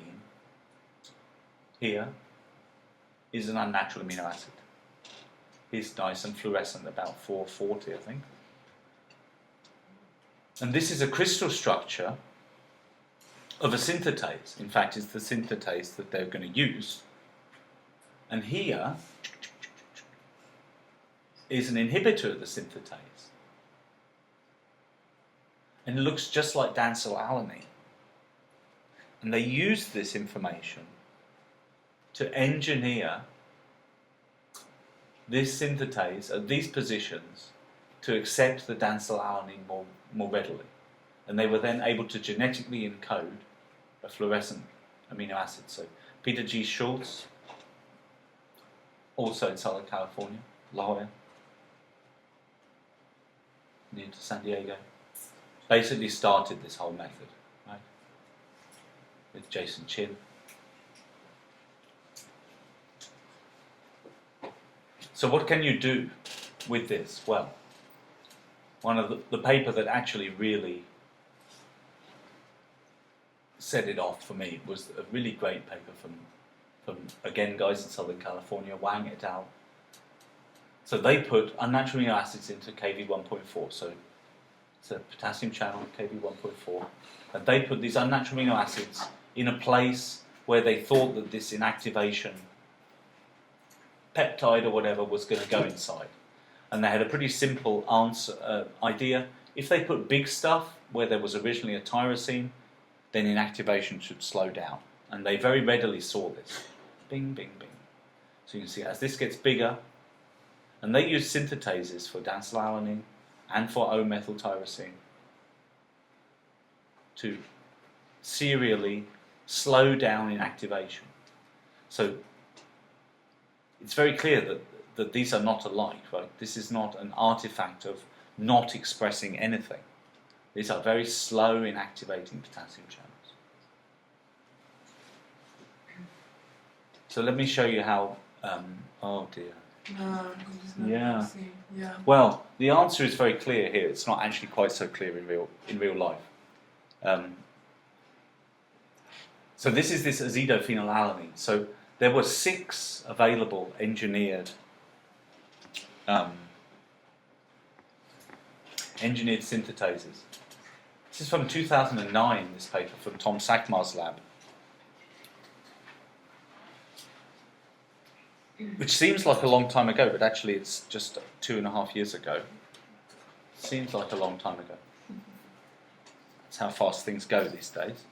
here is an unnatural amino acid. It's nice and fluorescent, about 440, I think. And this is a crystal structure of a synthetase. In fact, it's the synthetase that they're going to use. And here is an inhibitor of the synthetase. And it looks just like dansylalanin. And they use this information to engineer this synthetase at these positions to accept the dansylalanin more readily. And they were then able to genetically encode a fluorescent amino acid. So Peter G. Schultz, also in Southern California, La Jolla, near to San Diego, basically started this whole method, right? With Jason Chin. So what can you do with this? Well, one of the paper that actually really set it off for me was a really great paper from again, guys in Southern California, Wang et al. So they put unnatural amino acids into Kv1.4, so it's a potassium channel, Kv1.4, and they put these unnatural amino acids in a place where they thought that this inactivation peptide or whatever was going to go inside. And they had a pretty simple idea. If they put big stuff where there was originally a tyrosine, then inactivation should slow down. And they very readily saw this. Bing, bing, bing. So you can see as this gets bigger, and they use synthetases for dansylalanin and for O-methyltyrosine to serially slow down inactivation. So it's very clear that these are not alike, right? This is not an artifact of not expressing anything. These are very slow in activating potassium channels. So let me show you how, oh dear. No, it's not Yeah. easy. Yeah. Well, the answer is very clear here. It's not actually quite so clear in real life. So this is this azidophenylalanine. So there were 6 available engineered synthetases. This is from 2009, this paper from Tom Sakmar's lab. Which seems like a long time ago, but actually it's just 2.5 years ago. Seems like a long time ago. That's how fast things go these days.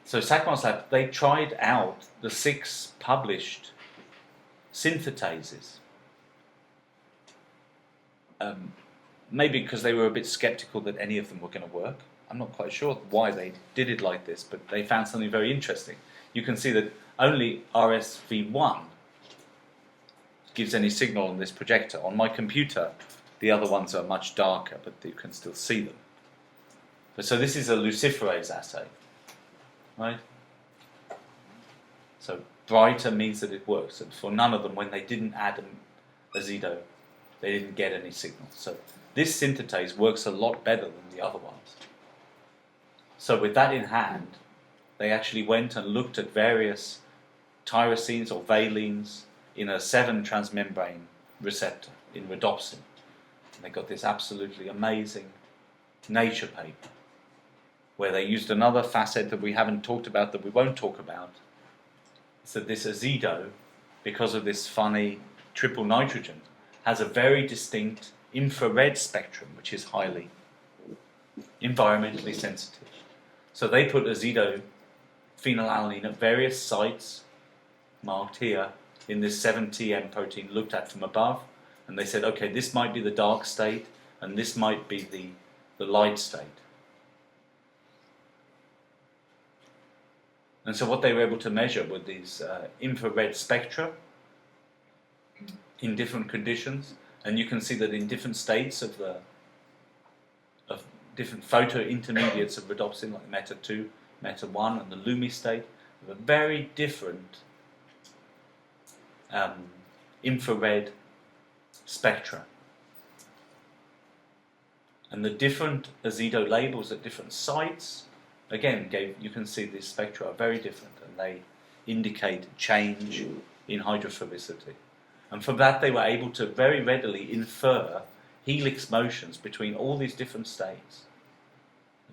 So Sakmar's lab, they tried out the 6 published synthetases. Maybe because they were a bit skeptical that any of them were going to work. I'm not quite sure why they did it like this, but they found something very interesting. You can see that only RSV1 gives any signal on this projector. On my computer, the other ones are much darker, but you can still see them. So this is a luciferase assay, right? So brighter means that it works, and for none of them, when they didn't add azido, they didn't get any signal. So this synthetase works a lot better than the other ones. So with that in hand, they actually went and looked at various tyrosines or valines in a 7 transmembrane receptor in rhodopsin. And they got this absolutely amazing Nature paper where they used another facet that we haven't talked about, that we won't talk about. It's that this azido, because of this funny triple nitrogen, has a very distinct infrared spectrum, which is highly environmentally sensitive. So they put azidophenylalanine at various sites, marked here, in this 7TM protein looked at from above, and they said, okay, this might be the dark state, and this might be the light state. And so what they were able to measure were these infrared spectra in different conditions, and you can see that in different states of different photo intermediates of rhodopsin, like meta 2, meta 1, and the Lumi state, have a very different infrared spectra. And the different azido labels at different sites, again, you can see these spectra are very different, and they indicate change in hydrophobicity. And from that they were able to very readily infer helix motions between all these different states.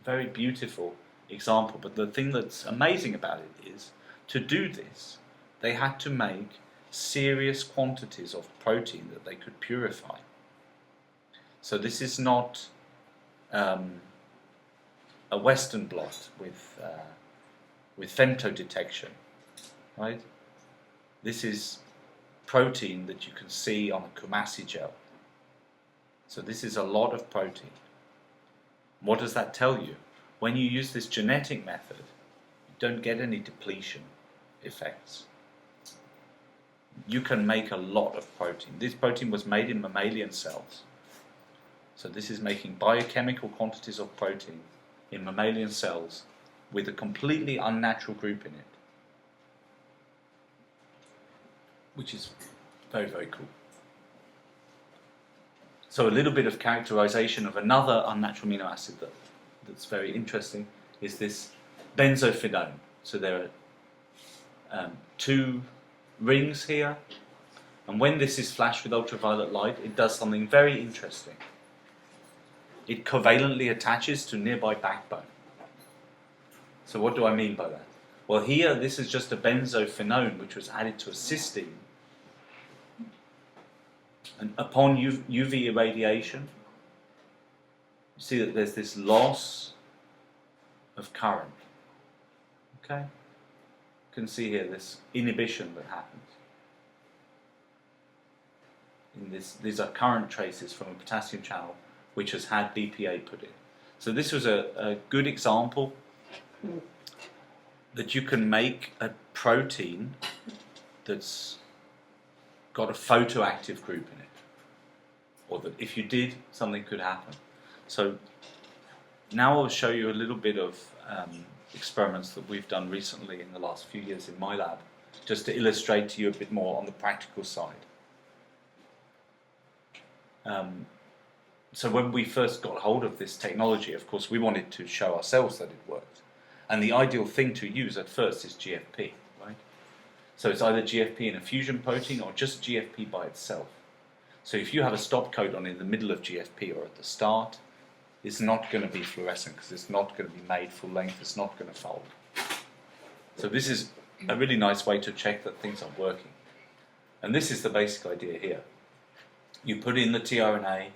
A very beautiful example, but the thing that's amazing about it is, to do this, they had to make serious quantities of protein that they could purify. So this is not a Western blot with femtodetection, right? This is protein that you can see on a Kumasi gel. So this is a lot of protein. What does that tell you? When you use this genetic method, you don't get any depletion effects. You can make a lot of protein. This protein was made in mammalian cells. So this is making biochemical quantities of protein in mammalian cells with a completely unnatural group in it, which is very, very cool. So a little bit of characterization of another unnatural amino acid that's very interesting is this benzophenone. So there are 2 rings here, and when this is flashed with ultraviolet light, it does something very interesting. It covalently attaches to nearby backbone. So what do I mean by that? Well, here this is just a benzophenone which was added to a cysteine, and upon UV irradiation, you see that there's this loss of current. Okay? You can see here this inhibition that happens. These are current traces from a potassium channel which has had BPA put in. So this was a good example that you can make a protein that's got a photoactive group in it, or that if you did, something could happen. So now I'll show you a little bit of experiments that we've done recently in the last few years in my lab, just to illustrate to you a bit more on the practical side. So when we first got hold of this technology, of course, we wanted to show ourselves that it worked. And the ideal thing to use at first is GFP, right? So it's either GFP in a fusion protein or just GFP by itself. So if you have a stop codon in the middle of GFP or at the start, it's not going to be fluorescent because it's not going to be made full length, it's not going to fold. So this is a really nice way to check that things are working. And this is the basic idea here. You put in the tRNA,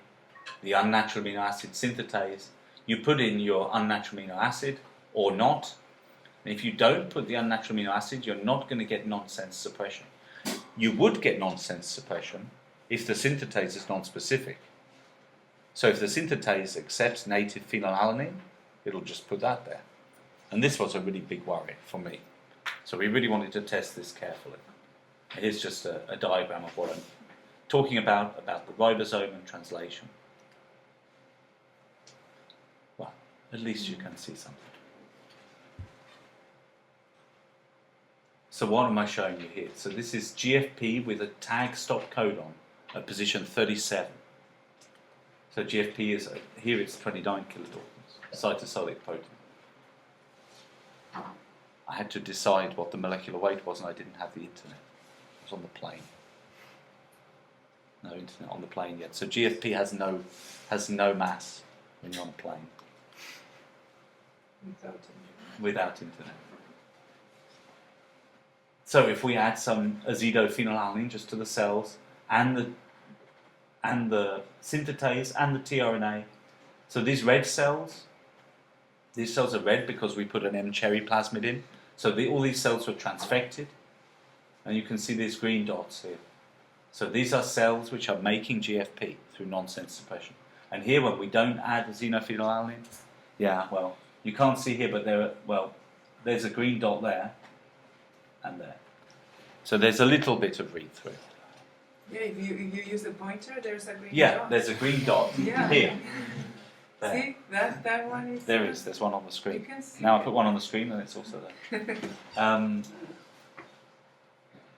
the unnatural amino acid synthetase, you put in your unnatural amino acid or not, and if you don't put the unnatural amino acid, you're not going to get nonsense suppression. You would get nonsense suppression if the synthetase is non-specific. So if the synthetase accepts native phenylalanine, it'll just put that there. And this was a really big worry for me. So we really wanted to test this carefully. Here's just a diagram of what I'm talking about the ribosome and translation. Well, at least you can see something. So what am I showing you here? So this is GFP with a tag stop codon at position 37. So GFP is, here it's 29 kilodaltons, cytosolic protein. I had to decide what the molecular weight was, and I didn't have the internet. It was on the plane. No internet on the plane yet. So GFP has no mass when you're on a plane. Without internet. So if we add some azidophenylalanine just to the cells, and the synthetase and the tRNA, so these red cells, these cells are red because we put an M-cherry plasmid in. So all these cells were transfected. And you can see these green dots here. So these are cells which are making GFP through nonsense suppression. And here, when we don't add a xenophenylalanine, yeah, well, you can't see here, but there's a green dot there and there. So there's a little bit of read-through. Yeah, if you use the pointer, there's a green Yeah, dot. there's a green dot Yeah. here. There. See, that one is. There's one on the You screen. can see. Now I it. put one on the screen and it's also there.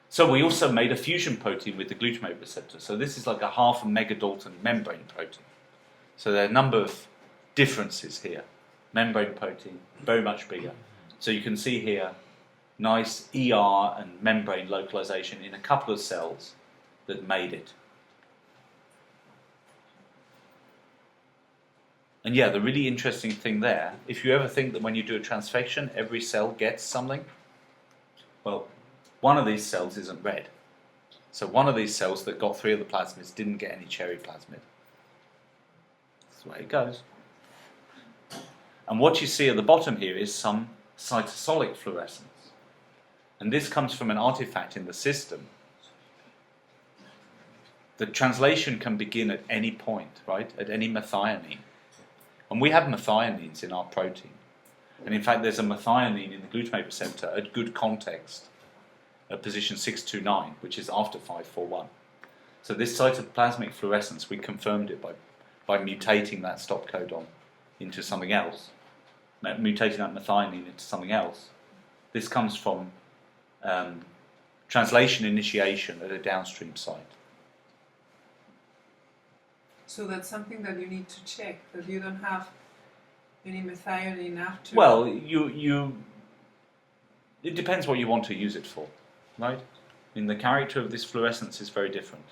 So we also made a fusion protein with the glutamate receptor. So this is like a half a megadalton membrane protein. So there are a number of differences here. Membrane protein, very much bigger. So you can see here, nice ER and membrane localization in a couple of cells that made it. And yeah, the really interesting thing there, if you ever think that when you do a transfection, every cell gets something, well, one of these cells isn't red. So one of these cells that got 3 of the plasmids didn't get any cherry plasmid. That's the way it goes. And what you see at the bottom here is some cytosolic fluorescence. And this comes from an artifact in the system. The translation can begin at any point, right? At any methionine. And we have methionines in our protein. And in fact, there's a methionine in the glutamate receptor at good context at position 629, which is after 541. So this cytoplasmic fluorescence, we confirmed it by mutating that stop codon into something else, mutating that methionine into something else. This comes from translation initiation at a downstream site. So that's something that you need to check, that you don't have any methionine after. Well, it depends what you want to use it for, right? I mean, the character of this fluorescence is very different.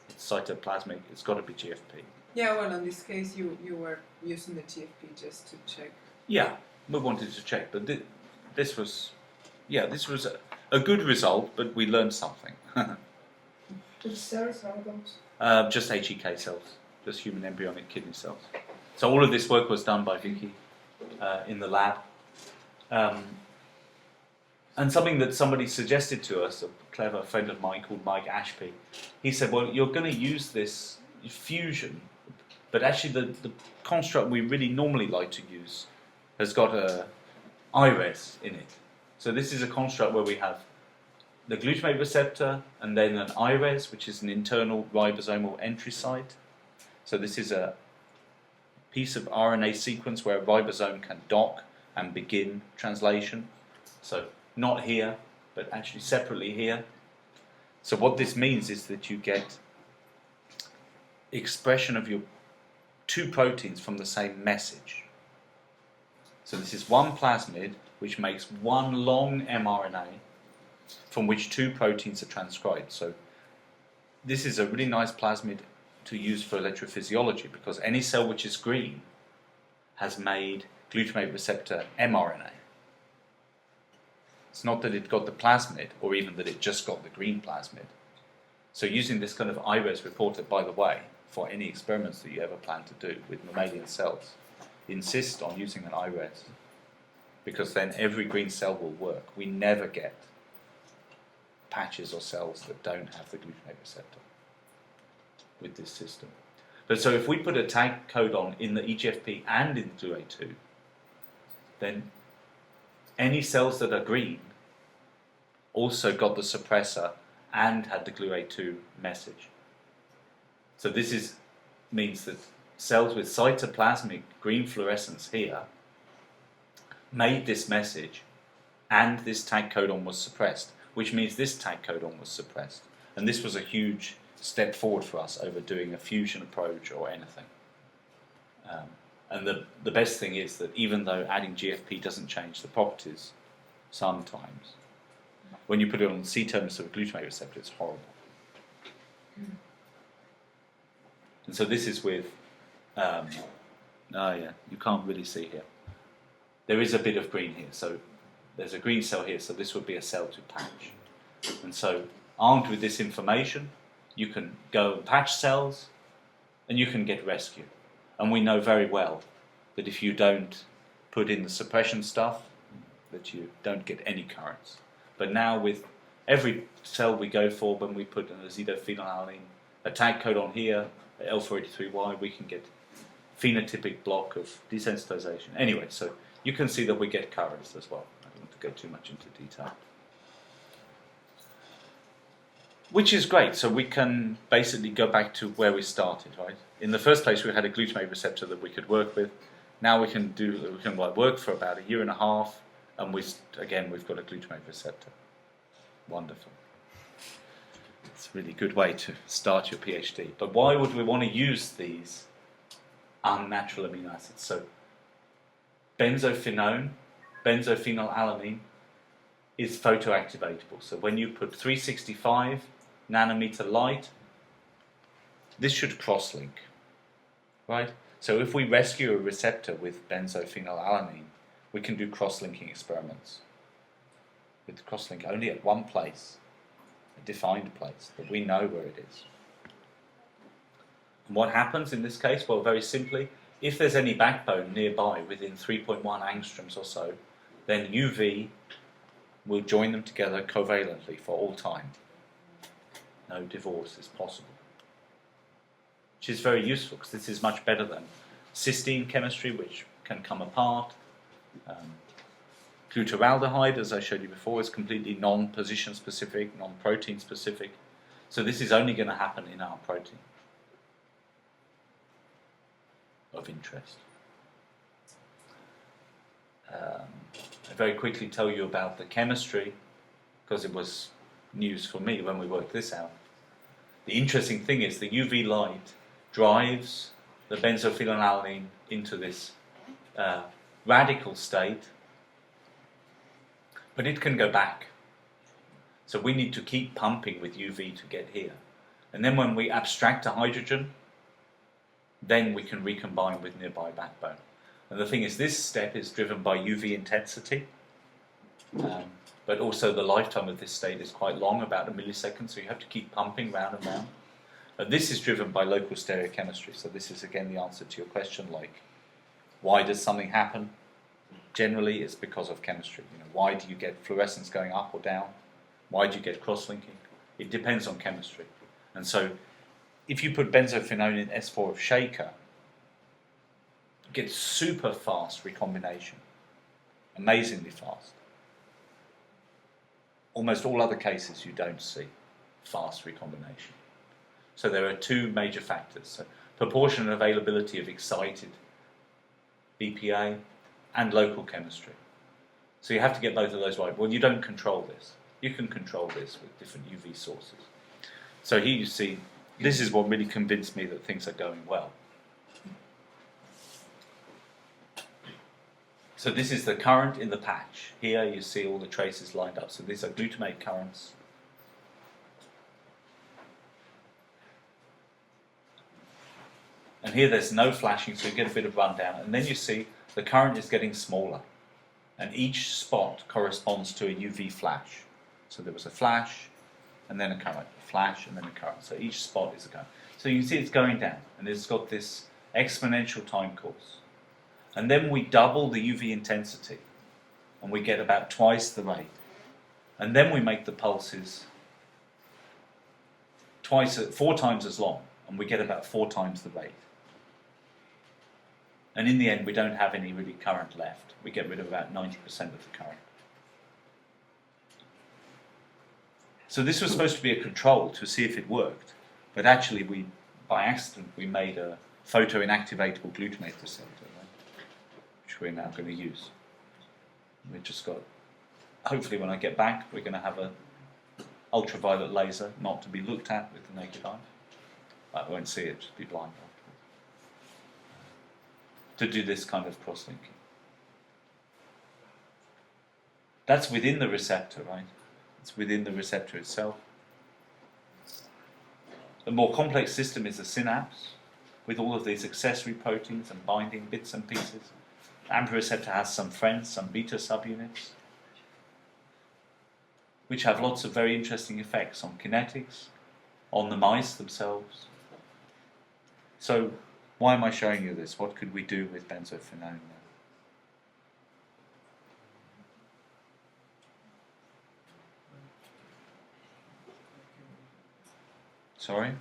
It's cytoplasmic, it's got to be GFP. Yeah, well, in this case, you were using the GFP just to check. Yeah, we wanted to check, but this was a good result, but we learned something. Which cells are those? Just HEK cells, just human embryonic kidney cells. So all of this work was done by Vicky in the lab. And something that somebody suggested to us, a clever friend of mine called Mike Ashby, he said, well, you're going to use this fusion, but actually the construct we really normally like to use has got a IRES in it. So this is a construct where we have the glutamate receptor and then an IRES, which is an internal ribosomal entry site. So this is a piece of RNA sequence where a ribosome can dock and begin translation. So not here, but actually separately here. So what this means is that you get expression of your 2 proteins from the same message. So this is one plasmid which makes one long mRNA from which 2 proteins are transcribed. So this is a really nice plasmid to use for electrophysiology, because any cell which is green has made glutamate receptor mRNA. It's not that it got the plasmid, or even that it just got the green plasmid. So using this kind of IRES reporter, by the way, for any experiments that you ever plan to do with mammalian cells, insist on using an IRES, because then every green cell will work. We never get patches or cells that don't have the glutamate receptor with this system. But so if we put a tag codon in the EGFP and in the GluA2, then any cells that are green also got the suppressor and had the GluA2 message. So this means that cells with cytoplasmic green fluorescence here made this message and this tag codon was suppressed, which means this tag codon was suppressed. And this was a huge step forward for us over doing a fusion approach or anything. And the best thing is that even though adding GFP doesn't change the properties sometimes, when you put it on the C-terminus of a glutamate receptor, it's horrible. And so this is with, you can't really see here. There is a bit of green here, so there's a green cell here, so this would be a cell to patch. And so armed with this information, you can go and patch cells, and you can get rescue. And we know very well that if you don't put in the suppression stuff, that you don't get any currents. But now with every cell we go for, when we put an azidophenylalanine, a tag code on here, L483Y, we can get phenotypic block of desensitization. Anyway, so you can see that we get currents as well. I don't want to go too much into detail. Which is great, so we can basically go back to where we started, right? In the first place, we had a glutamate receptor that we could work with. Now we can work for about 1.5 years, and we've got a glutamate receptor. Wonderful. It's a really good way to start your PhD. But why would we want to use these unnatural amino acids? So benzophenone, benzophenylalanine, is photoactivatable. So when you put 365 nanometer light, this should cross-link, right? So if we rescue a receptor with benzophenylalanine, we can do cross-linking experiments. With cross-link only at one place, a defined place, that we know where it is. And what happens in this case? Well, very simply, if there's any backbone nearby within 3.1 angstroms or so, then UV will join them together covalently for all time. No divorce is possible. Which is very useful, because this is much better than cysteine chemistry, which can come apart. Glutaraldehyde, as I showed you before, is completely non-position specific, non-protein specific. So this is only going to happen in our protein of interest. I very quickly tell you about the chemistry, because it was news for me when we worked this out. The interesting thing is the UV light drives the benzophenylalanine into this radical state, but it can go back. So we need to keep pumping with UV to get here. And then when we abstract a hydrogen, then we can recombine with nearby backbone. And the thing is, this step is driven by UV intensity, but also the lifetime of this state is quite long, about a millisecond, so you have to keep pumping round and round. And this is driven by local stereochemistry, so this is again the answer to your question, like, why does something happen? Generally, it's because of chemistry. You know, why do you get fluorescence going up or down? Why do you get cross-linking? It depends on chemistry. And so, if you put benzophenone in S4 of shaker, you get super fast recombination, amazingly fast. Almost all other cases you don't see fast recombination. So there are two major factors: so proportion and availability of excited BPA and local chemistry. So you have to get both of those right. Well, you don't control this. You can control this with different UV sources. So here you see, this is what really convinced me that things are going well. So this is the current in the patch. Here you see all the traces lined up. So these are glutamate currents. And here there's no flashing, so you get a bit of rundown. And then you see the current is getting smaller. And each spot corresponds to a UV flash. So there was a flash, and then a current, a flash, and then a current. So each spot is a current. So you can see it's going down, and it's got this exponential time course. And then we double the UV intensity, and we get about twice the rate. And then we make the pulses 4 times as long, and we get about 4 times the rate. And in the end, we don't have any really current left. We get rid of about 90% of the current. So this was supposed to be a control to see if it worked, but actually by accident, we made a photo-inactivatable glutamate receptor, right? Which we're now going to use. We've just got, hopefully when I get back, we're going to have a ultraviolet laser, not to be looked at with the naked eye. I won't see it, just be blind afterwards. To do this kind of cross-linking. That's within the receptor, right? It's within the receptor itself. The more complex system is the synapse, with all of these accessory proteins and binding bits and pieces. The AMPA receptor has some friends, some beta subunits, which have lots of very interesting effects on kinetics, on the mice themselves. So, why am I showing you this? What could we do with benzophenone now? Sorry?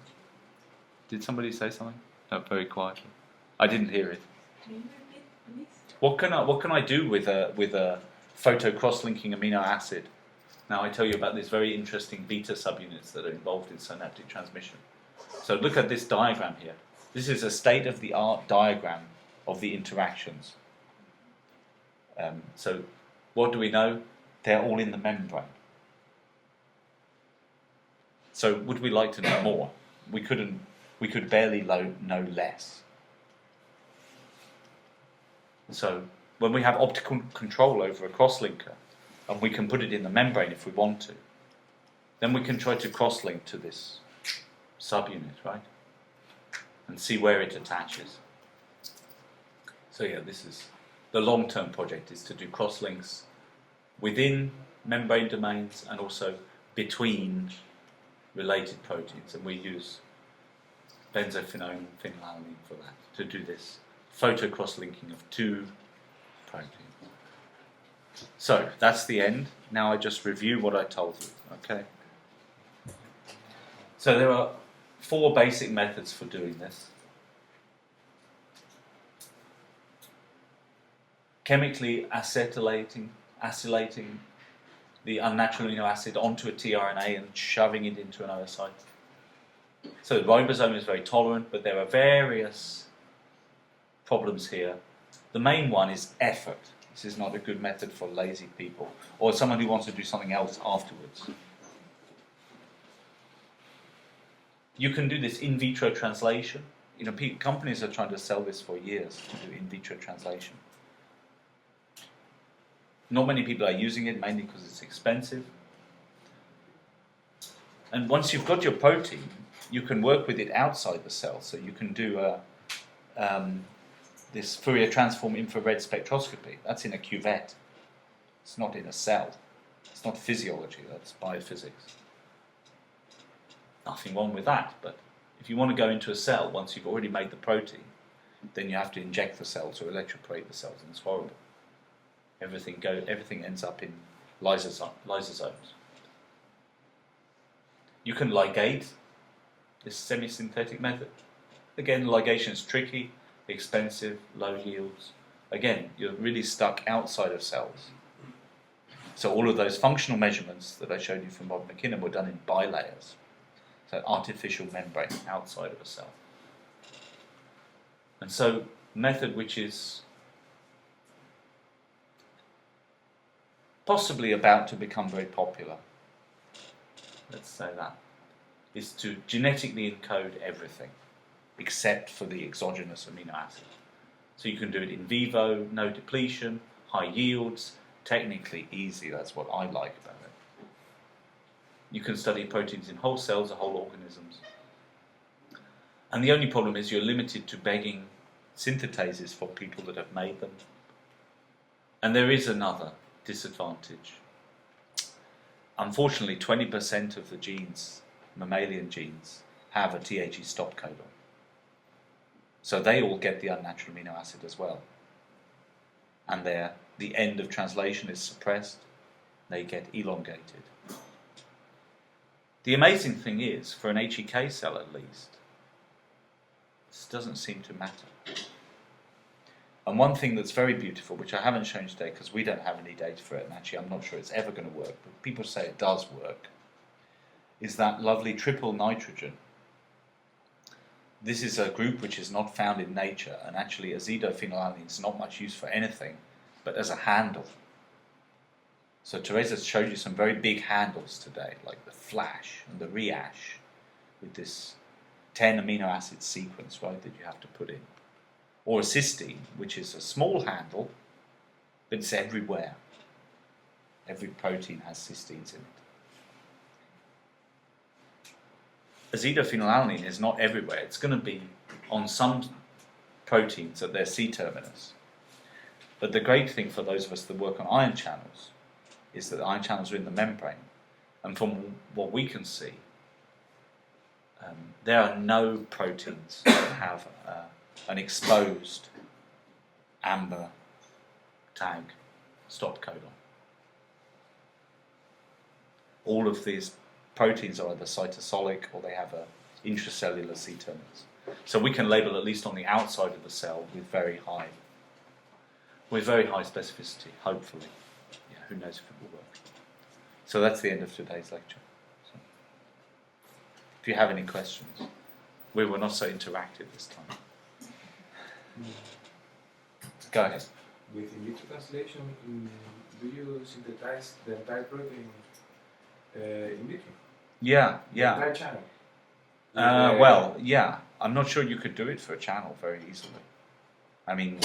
Did somebody say something? No, very quietly. I didn't hear it. Can you repeat, please? What can I do with a photo cross-linking amino acid? Now I tell you about these very interesting beta subunits that are involved in synaptic transmission. So look at this diagram here. This is a state-of-the-art diagram of the interactions. So what do we know? They're all in the membrane. So would we like to know more? We could barely know less. So when we have optical control over a cross-linker, and we can put it in the membrane if we want to, then we can try to cross-link to this subunit, right? And see where it attaches. So yeah, this is the long-term project, is to do cross-links within membrane domains and also between related proteins, and we use benzophenone and phenylalanine for that, to do this photo cross-linking of two proteins. So that's the end. Now I just review what I told you, okay? So there are 4 basic methods for doing this. Chemically acylating the unnatural amino acid onto a tRNA and shoving it into an oocyte. So the ribosome is very tolerant, but there are various problems here. The main one is effort. This is not a good method for lazy people or someone who wants to do something else afterwards. You can do this in vitro translation. You know, companies are trying to sell this for years, to do in vitro translation. Not many people are using it, mainly because it's expensive. And once you've got your protein, you can work with it outside the cell. So you can do this Fourier transform infrared spectroscopy. That's in a cuvette. It's not in a cell. It's not physiology, that's biophysics. Nothing wrong with that, but if you want to go into a cell once you've already made the protein, then you have to inject the cells or electroporate the cells, and it's horrible. Everything ends up in lysosomes. You can ligate this semi-synthetic method. Again, ligation is tricky, expensive, low yields. Again, you're really stuck outside of cells. So all of those functional measurements that I showed you from Bob McKinnon were done in bilayers. So artificial membrane outside of a cell. And so method which is possibly about to become very popular, let's say that, is to genetically encode everything except for the exogenous amino acid. So you can do it in vivo, no depletion, high yields, technically easy. That's what I like about it. You can study proteins in whole cells or whole organisms. And the only problem is you're limited to begging synthetases for people that have made them. And there is another disadvantage. Unfortunately, 20% of the genes, mammalian genes, have a TAG stop codon. So they all get the unnatural amino acid as well. And the end of translation is suppressed. They get elongated. The amazing thing is, for an HEK cell at least, this doesn't seem to matter. And one thing that's very beautiful, which I haven't shown today because we don't have any data for it, and actually I'm not sure it's ever going to work, but people say it does work, is that lovely triple nitrogen. This is a group which is not found in nature, and actually azidophenylalanine is not much use for anything but as a handle. So Teresa showed you some very big handles today, like the flash and the reash, with this 10 amino acid sequence, right, that you have to put in. Or a cysteine, which is a small handle, but it's everywhere. Every protein has cysteines in it. Azidophenylalanine is not everywhere. It's going to be on some proteins at their C-terminus. But the great thing for those of us that work on ion channels is that the ion channels are in the membrane. And from what we can see, there are no proteins that have an exposed amber tag stop codon. All of these proteins are either cytosolic or they have intracellular C-terminals. So we can label at least on the outside of the cell with very high specificity, hopefully. Yeah, who knows if it will work. So that's the end of today's lecture. So, if you have any questions, we were not so interactive this time. Go ahead. With in vitro translation, do you synthesize the entire protein in vitro? Yeah, The yeah. entire channel? Well, yeah. I'm not sure you could do it for a channel very easily. I mean,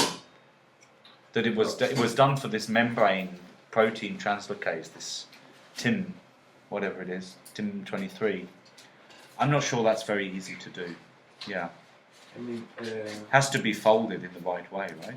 that it was done for this membrane protein translocase, this TIM, whatever it is, TIM23. I'm not sure that's very easy to do. Yeah. I mean, Has to be folded in the right way, right?